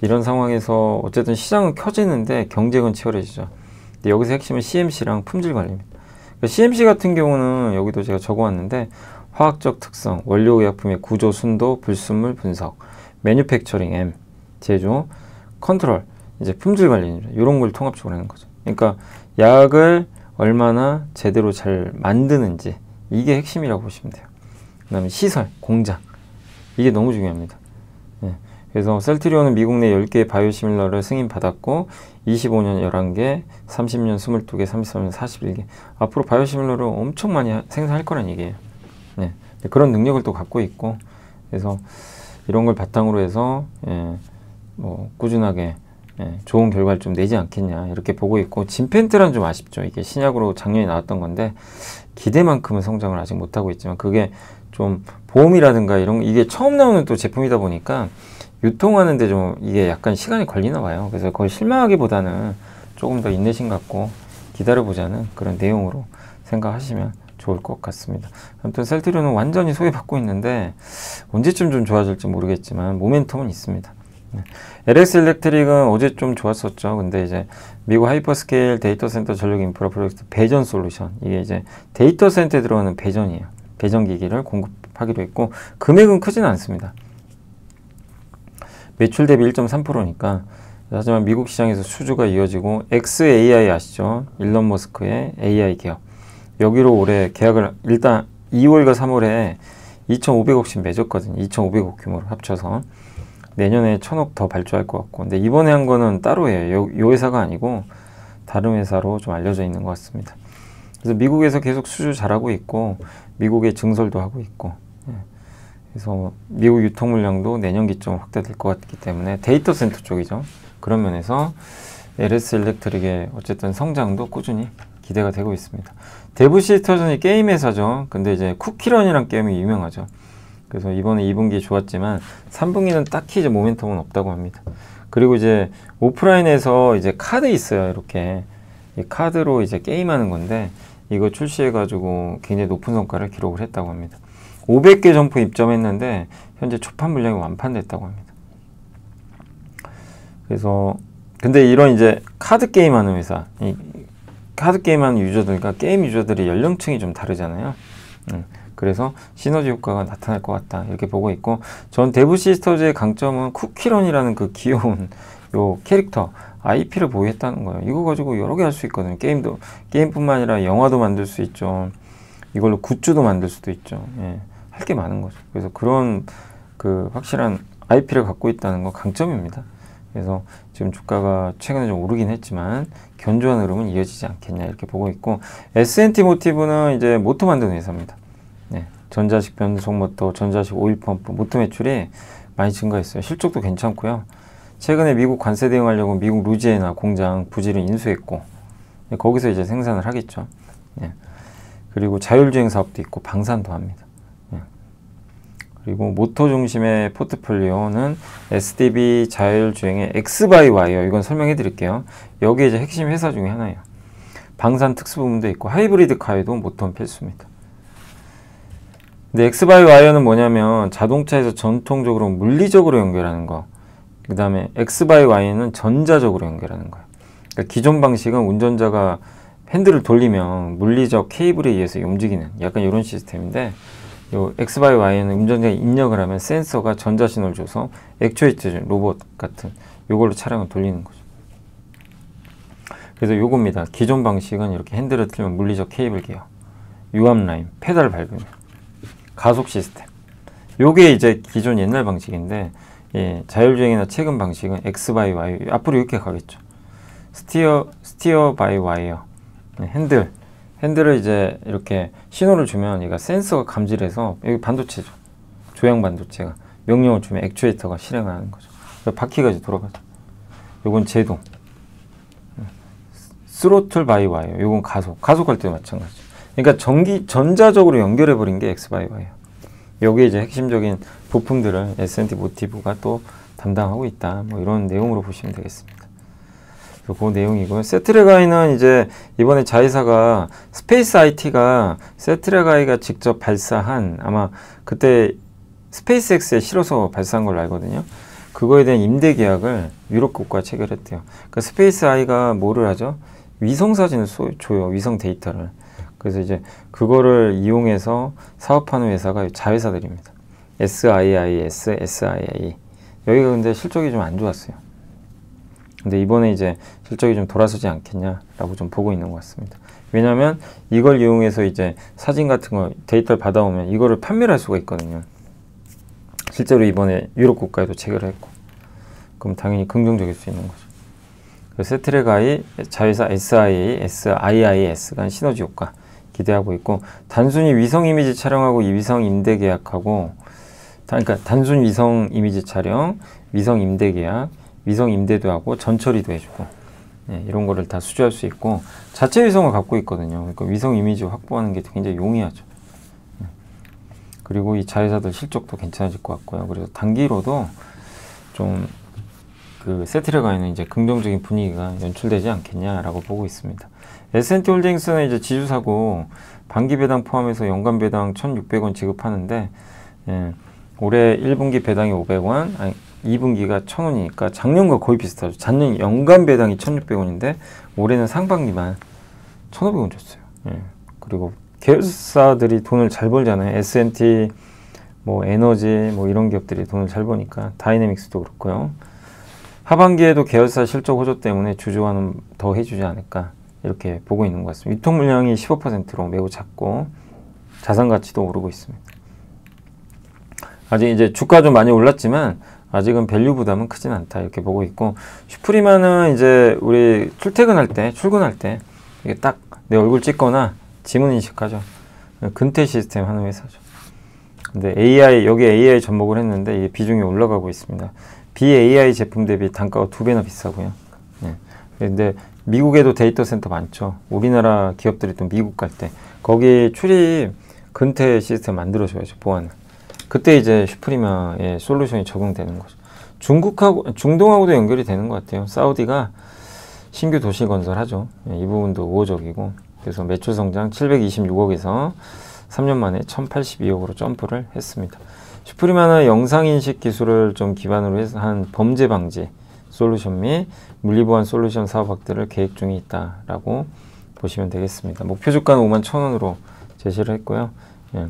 이런 상황에서 어쨌든 시장은 켜지는데 경쟁은 치열해지죠. 근데 여기서 핵심은 CMC랑 품질 관리입니다. 그러니까 CMC 같은 경우는 여기도 제가 적어왔는데, 화학적 특성, 원료의약품의 구조, 순도, 불순물 분석, 매뉴팩처링 M, 제조, 컨트롤, 이제 품질 관리입니다. 이런 걸 통합적으로 하는 거죠. 그러니까 약을 얼마나 제대로 잘 만드는지, 이게 핵심이라고 보시면 돼요. 그 다음에 시설, 공장, 이게 너무 중요합니다. 그래서 셀트리온은 미국 내 10개의 바이오시밀러를 승인받았고 25년 11개, 30년 22개, 33년 41개. 앞으로 바이오시밀러를 엄청 많이 생산할 거란 얘기예요. 그런 능력을 또 갖고 있고, 그래서 이런 걸 바탕으로 해서 뭐 꾸준하게 좋은 결과를 좀 내지 않겠냐 이렇게 보고 있고, 진펜트란 좀 아쉽죠. 이게 신약으로 작년에 나왔던 건데 기대만큼은 성장을 아직 못하고 있지만, 그게 좀 보험이라든가 이런, 이게 처음 나오는 또 제품이다 보니까 유통하는데 좀 이게 약간 시간이 걸리나 봐요. 그래서 거의 실망하기보다는 조금 더 인내심 갖고 기다려보자는 그런 내용으로 생각하시면 좋을 것 같습니다. 아무튼 셀트리온은 완전히 소외받고 있는데 언제쯤 좀 좋아질지 모르겠지만 모멘텀은 있습니다. LS 일렉트릭은 어제 좀 좋았었죠. 근데 이제 미국 하이퍼스케일 데이터 센터 전력 인프라 프로젝트 배전 솔루션, 이게 이제 데이터 센터에 들어가는 배전이에요. 배전 기기를 공급하기로 했고, 금액은 크지는 않습니다. 매출 대비 1.3%니까. 하지만 미국 시장에서 수주가 이어지고, XAI 아시죠? 일론 머스크의 AI 기업. 여기로 올해 계약을 일단 2월과 3월에 2,500억씩 맺었거든요. 2,500억 규모로 합쳐서. 내년에 1,000억 더 발주할 것 같고. 근데 이번에 한 거는 따로예요. 요 회사가 아니고 다른 회사로 좀 알려져 있는 것 같습니다. 그래서 미국에서 계속 수주 잘하고 있고, 미국에 증설도 하고 있고, 그래서 미국 유통 물량도 내년 기점 확대될 것 같기 때문에 데이터 센터 쪽이죠. 그런 면에서 LS 일렉트릭의 어쨌든 성장도 꾸준히 기대가 되고 있습니다. 데브시스터전이 게임 회사죠. 근데 이제 쿠키런이란 게임이 유명하죠. 그래서 이번에 2분기 좋았지만 3분기는 딱히 이제 모멘텀은 없다고 합니다. 그리고 이제 오프라인에서 이제 카드 있어요. 이렇게 이 카드로 이제 게임하는 건데, 이거 출시해가지고 굉장히 높은 성과를 기록을 했다고 합니다. 500개 점포 입점했는데 현재 초판 물량이 완판됐다고 합니다. 그래서 근데 이런 이제 카드 게임하는 회사, 이 카드 게임하는 유저들, 그러니까 게임 유저들의 연령층이 좀 다르잖아요. 그래서 시너지 효과가 나타날 것 같다 이렇게 보고 있고, 전 데브시스터즈의 강점은 쿠키런이라는 그 귀여운 요 캐릭터 IP를 보유했다는 거예요. 이거 가지고 여러 개 할 수 있거든요. 게임뿐만 아니라 영화도 만들 수 있죠. 이걸로 굿즈도 만들 수도 있죠. 할 게 많은 거죠. 그래서 그런 그 확실한 IP를 갖고 있다는 거 강점입니다. 그래서 지금 주가가 최근에 좀 오르긴 했지만 견조한 흐름은 이어지지 않겠냐 이렇게 보고 있고, S&T 모티브는 이제 모터 만드는 회사입니다. 전자식 변속 모터, 전자식 오일 펌프, 모터 매출이 많이 증가했어요. 실적도 괜찮고요. 최근에 미국 관세 대응하려고 미국 루지애나 공장 부지를 인수했고, 거기서 이제 생산을 하겠죠. 그리고 자율주행 사업도 있고 방산도 합니다. 그리고 모터 중심의 포트폴리오는 SDB 자율주행의 X-by-Y예요. 이건 설명해 드릴게요. 여기 이제 핵심 회사 중에 하나예요. 방산 특수부문도 있고 하이브리드 카에도 모터는 필수입니다. 근데 X-by-Wire는 뭐냐면 자동차에서 전통적으로 물리적으로 연결하는 거, 그 다음에 X-by-Y는 전자적으로 연결하는 거예요. 그러니까 기존 방식은 운전자가 핸들을 돌리면 물리적 케이블에 의해서 움직이는 약간 이런 시스템인데, 요 X-by-Y는 운전자가 입력을 하면 센서가 전자신호를 줘서 액추에이터 로봇 같은 요걸로 차량을 돌리는 거죠. 그래서 요겁니다. 기존 방식은 이렇게 핸들을 틀면 물리적 케이블 기어, 유압 라인, 페달을 밟으면 가속 시스템. 요게 이제 기존 옛날 방식인데, 예, 자율주행이나 최근 방식은 X-by-Y, 앞으로 이렇게 가겠죠. 스티어 바이 와이어. 핸들을 이제 이렇게 신호를 주면 얘가 센서가 감지해서, 여기 반도체죠. 조향 반도체가 명령을 주면 액추에이터가 실행하는 거죠. 바퀴가 이제 돌아가죠. 요건 제동. 스로틀 바이 와이어. 요건 가속할 때 마찬가지죠. 그러니까 전자적으로 연결해 버린 게 X-by-Wire. 여기에 이제 핵심적인 부품들을 S&T 모티브가 또 담당하고 있다. 뭐 이런 내용으로 보시면 되겠습니다. 그 내용이고요. 세트레가이는 이제 이번에 자회사가 스페이스 IT가 세트레가이가 직접 발사한, 아마 그때 스페이스X에 실어서 발사한 걸로 알거든요. 그거에 대한 임대 계약을 유럽 국가와 체결했대요. 그러니까 스페이스 I가 뭐를 하죠? 위성 사진을 줘요. 위성 데이터를. 그래서 이제 그거를 이용해서 사업하는 회사가 자회사들입니다. SIIS, SIA. 여기가 근데 실적이 좀 안 좋았어요. 근데 이번에 이제 실적이 좀 돌아서지 않겠냐라고 좀 보고 있는 것 같습니다. 왜냐면 이걸 이용해서 이제 사진 같은 거 데이터를 받아오면 이거를 판매를 할 수가 있거든요. 실제로 이번에 유럽 국가에도 체결을 했고, 그럼 당연히 긍정적일 수 있는 거죠. 세트레가이 자회사 SIA, SIIS가 시너지 효과 기대하고 있고, 단순히 위성 이미지 촬영하고 이 위성 임대 계약하고, 그러니까 단순 위성 이미지 촬영, 위성 임대 계약, 위성 임대도 하고 전처리도 해주고, 예, 이런 거를 다 수주할 수 있고, 자체 위성을 갖고 있거든요. 그러니까 위성 이미지 확보하는 게 굉장히 용이하죠. 그리고 이 자회사들 실적도 괜찮아질 것 같고요. 그래서 단기로도 좀 그 세트레가에는 이제 긍정적인 분위기가 연출되지 않겠냐라고 보고 있습니다. S&T 홀딩스는 이제 지주사고 반기 배당 포함해서 연간 배당 1,600원 지급하는데, 예, 올해 1분기 배당이 500원, 아니 2분기가 1,000원이니까 작년과 거의 비슷하죠. 작년 연간 배당이 1,600원인데 올해는 상반기만 1,500원 줬어요. 예. 그리고 계열사들이 돈을 잘 벌잖아요. S&T, 뭐 에너지, 뭐 이런 기업들이 돈을 잘 버니까 다이내믹스도 그렇고요. 하반기에도 계열사 실적 호조 때문에 주주와는 더 해주지 않을까 이렇게 보고 있는 것 같습니다. 유통 물량이 15%로 매우 작고 자산 가치도 오르고 있습니다. 아직 이제 주가 좀 많이 올랐지만 아직은 밸류 부담은 크진 않다 이렇게 보고 있고, 슈프리마는 이제 우리 출근할 때 이게 딱 내 얼굴 찍거나 지문 인식하죠. 근태 시스템 하는 회사죠. 근데 여기 AI 접목을 했는데 이게 비중이 올라가고 있습니다. BAI 제품 대비 단가가 2배나 비싸고요. 네. 근데 미국에도 데이터 센터 많죠. 우리나라 기업들이 또 미국 갈 때 거기 출입 근태 시스템 만들어줘야죠. 보안을. 그때 이제 슈프리마의 솔루션이 적용되는 거죠. 중동하고도 연결이 되는 것 같아요. 사우디가 신규 도시 건설하죠. 이 부분도 우호적이고, 그래서 매출 성장 726억에서 3년 만에 1082억으로 점프를 했습니다. 슈프리마는 영상인식 기술을 좀 기반으로 해서 한 범죄 방지 솔루션 및 물리보안 솔루션 사업 확대를 계획 중에 있다라고 보시면 되겠습니다. 목표 주가는 51,000원으로 제시를 했고요. 예.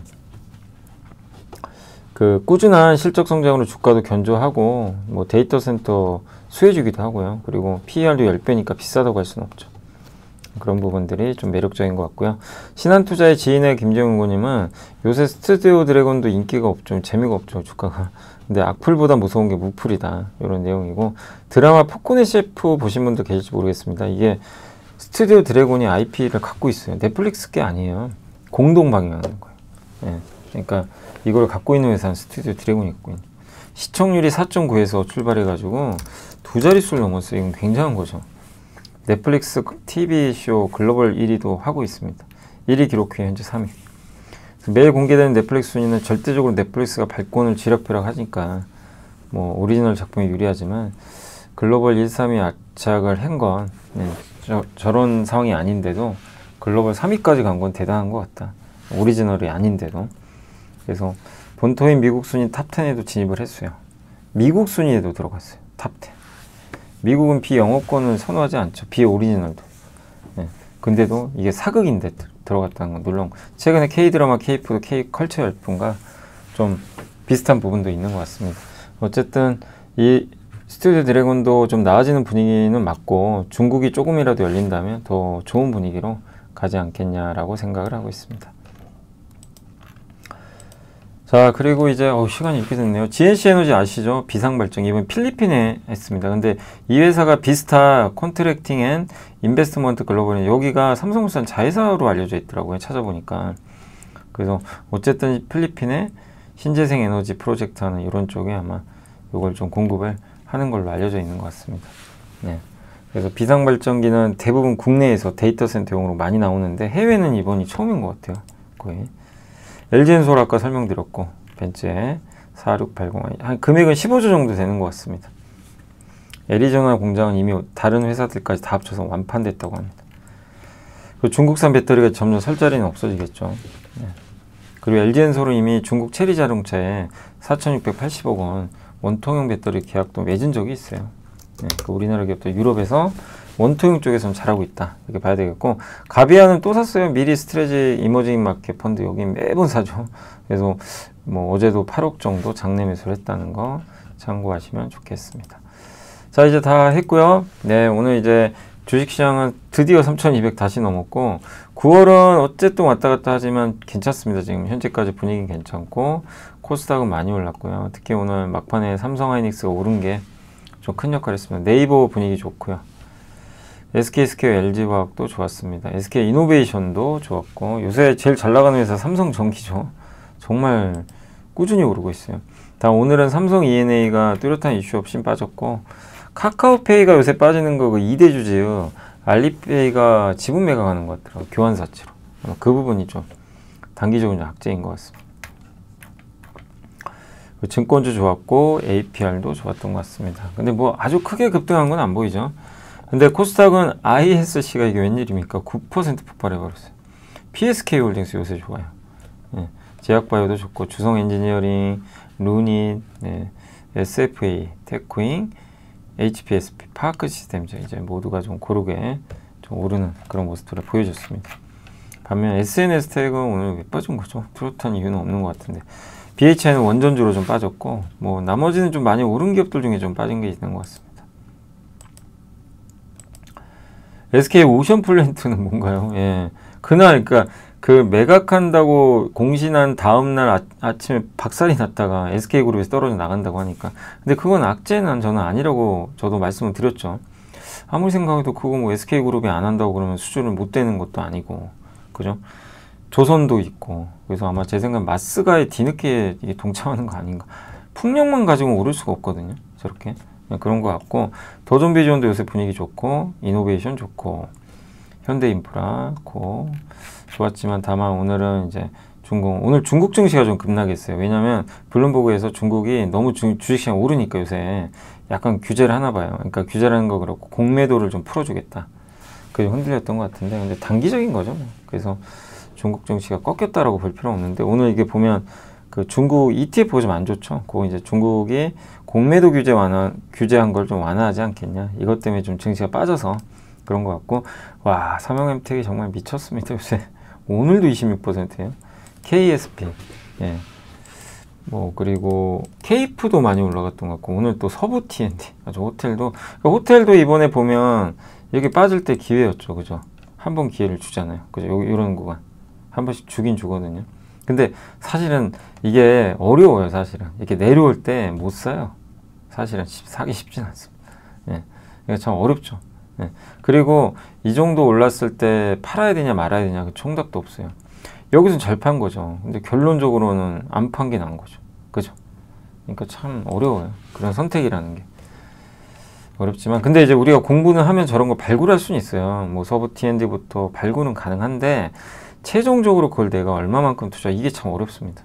그 꾸준한 실적 성장으로 주가도 견조하고, 뭐 데이터 센터 수혜주기도 하고요. 그리고 PER도 10배니까 비싸다고 할 수는 없죠. 그런 부분들이 좀 매력적인 것 같고요. 신한투자의 지인의 김정은 의원님은 요새 스튜디오 드래곤도 인기가 없죠. 재미가 없죠, 주가가. 근데 악플보다 무서운 게 무플이다, 이런 내용이고, 드라마 폭군의 셰프 보신 분도 계실지 모르겠습니다. 이게 스튜디오 드래곤이 IP를 갖고 있어요. 넷플릭스 게 아니에요. 공동 방영하는 거예요. 예. 그러니까 이걸 갖고 있는 회사는 스튜디오 드래곤이 갖고 있는. 시청률이 4.9에서 출발해가지고 2자릿수를 넘었어요. 이건 굉장한 거죠. 넷플릭스 TV쇼 글로벌 1위도 하고 있습니다. 1위 기록 후에 현재 3위. 매일 공개되는 넷플릭스 순위는 절대적으로 넷플릭스가 발권을 쥐락펴락하니까 뭐 오리지널 작품이 유리하지만 글로벌 1, 3위 압착을 한 건 저런 상황이 아닌데도 글로벌 3위까지 간 건 대단한 것 같다. 오리지널이 아닌데도. 그래서 본토인 미국 순위 탑10에도 진입을 했어요. 미국 순위에도 들어갔어요. 탑10. 미국은 비영어권을 선호하지 않죠. 비오리지널도. 네. 근데도 이게 사극인데 들어갔다는 건 놀라운 거. 최근에 K-드라마, K-푸드, K-컬처 열풍과 좀 비슷한 부분도 있는 것 같습니다. 어쨌든 이 스튜디오 드래곤도 좀 나아지는 분위기는 맞고 중국이 조금이라도 열린다면 더 좋은 분위기로 가지 않겠냐라고 생각을 하고 있습니다. 자, 그리고 이제 시간이 이렇게 됐네요. GNC 에너지 아시죠? 비상발전 이번 필리핀에 했습니다. 근데 이 회사가 비스타 컨트랙팅 앤 인베스트먼트 글로벌 여기가 삼성물산 자회사로 알려져 있더라고요. 찾아보니까. 그래서 어쨌든 필리핀에 신재생 에너지 프로젝트 하는 이런 쪽에 아마 이걸 좀 공급을 하는 걸로 알려져 있는 것 같습니다. 네. 그래서 비상발전기는 대부분 국내에서 데이터 센터용으로 많이 나오는데 해외는 이번이 처음인 것 같아요. 거의. LG엔솔 아까 설명드렸고 벤츠에 4680 한 금액은 15조 정도 되는 것 같습니다. 애리조나 공장은 이미 다른 회사들까지 다 합쳐서 완판됐다고 합니다. 그리고 중국산 배터리가 점점 설 자리는 없어지겠죠. 네. 그리고 LG엔솔은 이미 중국 체리 자동차에 4,680억 원 원통형 배터리 계약도 맺은 적이 있어요. 네. 그 우리나라 기업도 유럽에서 원통형 쪽에서는 잘하고 있다. 이렇게 봐야 되겠고, 가비아는 또 샀어요. 미리 스트레지 이머징 마켓 펀드 여기 매번 사죠. 그래서 뭐 어제도 8억 정도 장내 매수를 했다는 거 참고하시면 좋겠습니다. 자, 이제 다 했고요. 네, 오늘 이제 주식시장은 드디어 3,200 다시 넘었고 9월은 어쨌든 왔다 갔다 하지만 괜찮습니다. 지금 현재까지 분위기는 괜찮고 코스닥은 많이 올랐고요. 특히 오늘 막판에 삼성하이닉스가 오른 게 좀 큰 역할을 했습니다. 네이버 분위기 좋고요. SK스퀘어, LG화학도 좋았습니다. SK이노베이션도 좋았고 요새 제일 잘 나가는 회사 삼성전기죠. 정말 꾸준히 오르고 있어요. 다음 오늘은 삼성 E&A가 뚜렷한 이슈 없이 빠졌고 카카오페이가 요새 빠지는 거 그 2대 주제요. 알리페이가 지분 매각하는 것 같더라고요. 교환사치로. 그 부분이 좀 단기적으로 좀 악재인 것 같습니다. 증권주 좋았고 APR도 좋았던 것 같습니다. 근데 뭐 아주 크게 급등한 건 안 보이죠. 근데 코스닥은 ISC가 이게 웬일입니까? 9% 폭발해버렸어요. PSK홀딩스 요새 좋아요. 네. 제약바이오도 좋고 주성엔지니어링, 루닛, 네. SFA, 테크윙, HPSP, 파크시스템즈 이제 모두가 좀 고르게 좀 오르는 그런 모습들을 보여줬습니다. 반면 SNS텍은 오늘 왜 빠진 거죠? 뚜렷한 이유는 없는 것 같은데 BHI는 원전주로 좀 빠졌고 뭐 나머지는 좀 많이 오른 기업들 중에 좀 빠진 게 있는 것 같습니다. SK 오션플랜트는 뭔가요? 예. 그날, 그러니까 그 매각한다고 공신한 다음날 아침에 박살이 났다가 SK그룹에서 떨어져 나간다고 하니까. 근데 그건 악재는 저는 아니라고 저도 말씀을 드렸죠. 아무리 생각해도 그거 뭐 SK그룹이 안 한다고 그러면 수주를 못 되는 것도 아니고. 그죠? 조선도 있고. 그래서 아마 제 생각엔 마스가에 뒤늦게 이게 동참하는 거 아닌가. 풍력만 가지고 오를 수가 없거든요. 저렇게. 그런 것 같고 더존비전도 요새 분위기 좋고 이노베이션 좋고 현대인프라 고 좋았지만 다만 오늘은 이제 오늘 중국 증시가 좀 급락했어요. 왜냐면 블룸버그에서 중국이 너무 주식시장 오르니까 요새 약간 규제를 하나 봐요. 그러니까 규제라는 거 그렇고 공매도를 좀 풀어주겠다. 그게 흔들렸던 것 같은데 근데 단기적인 거죠. 그래서 중국 증시가 꺾였다라고 볼 필요는 없는데 오늘 이게 보면 그 중국 ETF가 좀 안 좋죠. 그거 이제 중국이 공매도 규제한 걸 좀 완화하지 않겠냐. 이것 때문에 좀 증시가 빠져서 그런 것 같고, 와, 삼성엠텍이 정말 미쳤습니다. 요새 오늘도 26%예요. KSP, 예. 뭐 그리고 케이프도 많이 올라갔던 것 같고 오늘 또 서부 T&D, 아주 호텔도 이번에 보면 여기 빠질 때 기회였죠, 그죠? 한 번 기회를 주잖아요, 그죠? 이런 구간 한 번씩 주긴 주거든요. 근데 사실은 이게 어려워요. 사실은 이렇게 내려올 때 못 사요. 사실은 사기 쉽진 않습니다. 예. 이게 참 어렵죠. 예. 그리고 이 정도 올랐을 때 팔아야 되냐 말아야 되냐 그 총답도 없어요. 여기서 잘 판 거죠. 근데 결론적으로는 안 판 게 나은 거죠. 그죠? 그러니까 참 어려워요. 그런 선택이라는 게 어렵지만 근데 이제 우리가 공부는 하면 저런 거 발굴할 수는 있어요. 뭐 서부 T&D부터 발굴은 가능한데 최종적으로 그걸 내가 얼마만큼 투자, 이게 참 어렵습니다.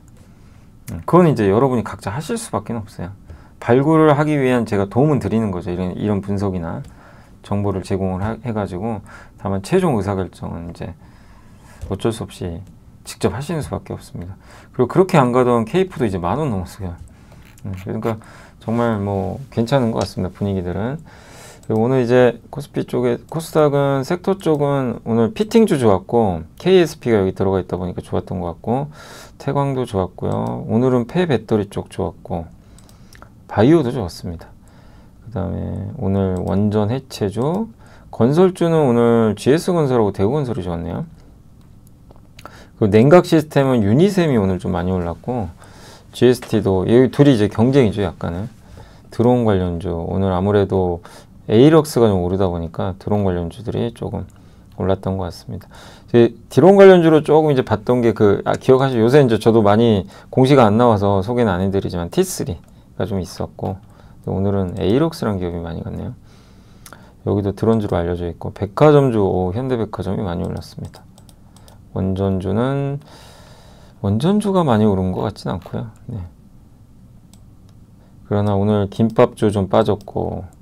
그건 이제 여러분이 각자 하실 수밖에 없어요. 발굴을 하기 위한 제가 도움은 드리는 거죠. 이런 분석이나 정보를 제공을 해가지고, 다만 최종 의사결정은 이제 어쩔 수 없이 직접 하시는 수밖에 없습니다. 그리고 그렇게 안 가던 케이프도 이제 10,000원 넘었어요. 그러니까 정말 뭐 괜찮은 것 같습니다. 분위기들은. 그리고 오늘 이제 코스피 쪽에, 코스닥은 섹터 쪽은 오늘 피팅주 좋았고, KSP가 여기 들어가 있다 보니까 좋았던 것 같고, 태광도 좋았고요. 오늘은 폐배터리 쪽 좋았고, 바이오도 좋았습니다. 그 다음에 오늘 원전 해체주, 건설주는 오늘 GS건설하고 대우건설이 좋았네요. 그리고 냉각 시스템은 유니셈이 오늘 좀 많이 올랐고, GST도, 여기 둘이 이제 경쟁이죠, 약간은. 드론 관련주, 오늘 아무래도 에이럭스가 좀 오르다 보니까 드론 관련주들이 조금 올랐던 것 같습니다. 드론 관련주로 조금 이제 봤던 게 기억하시죠? 요새 이제 저도 많이 공시가 안 나와서 소개는 안 해드리지만 T3가 좀 있었고, 오늘은 에이럭스라는 기업이 많이 갔네요. 여기도 드론주로 알려져 있고, 백화점주, 현대백화점이 많이 올랐습니다. 원전주가 많이 오른 것 같진 않고요. 네. 그러나 오늘 김밥주 좀 빠졌고,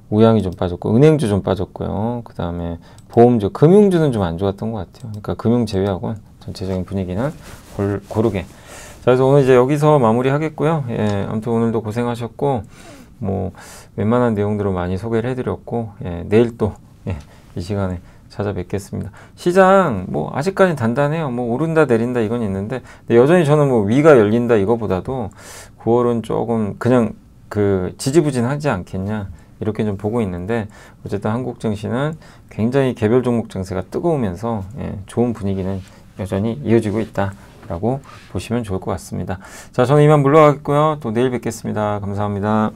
우양이 좀 빠졌고, 은행주 좀 빠졌고요. 그 다음에 보험주, 금융주는 좀 안 좋았던 것 같아요. 그러니까 금융 제외하고는 전체적인 분위기는 고르게. 자, 그래서 오늘 이제 여기서 마무리 하겠고요. 예, 아무튼 오늘도 고생하셨고, 뭐 웬만한 내용들을 많이 소개를 해드렸고, 예, 내일 또 이 시간에 찾아뵙겠습니다. 시장 뭐 아직까지 단단해요. 뭐 오른다 내린다 이건 있는데, 근데 여전히 저는 뭐 위가 열린다 이거보다도 9월은 조금 그냥 지지부진하지 않겠냐, 이렇게 좀 보고 있는데, 어쨌든 한국 증시는 굉장히 개별 종목 증세가 뜨거우면서 좋은 분위기는 여전히 이어지고 있다라고 보시면 좋을 것 같습니다. 자, 저는 이만 물러가겠고요. 또 내일 뵙겠습니다. 감사합니다.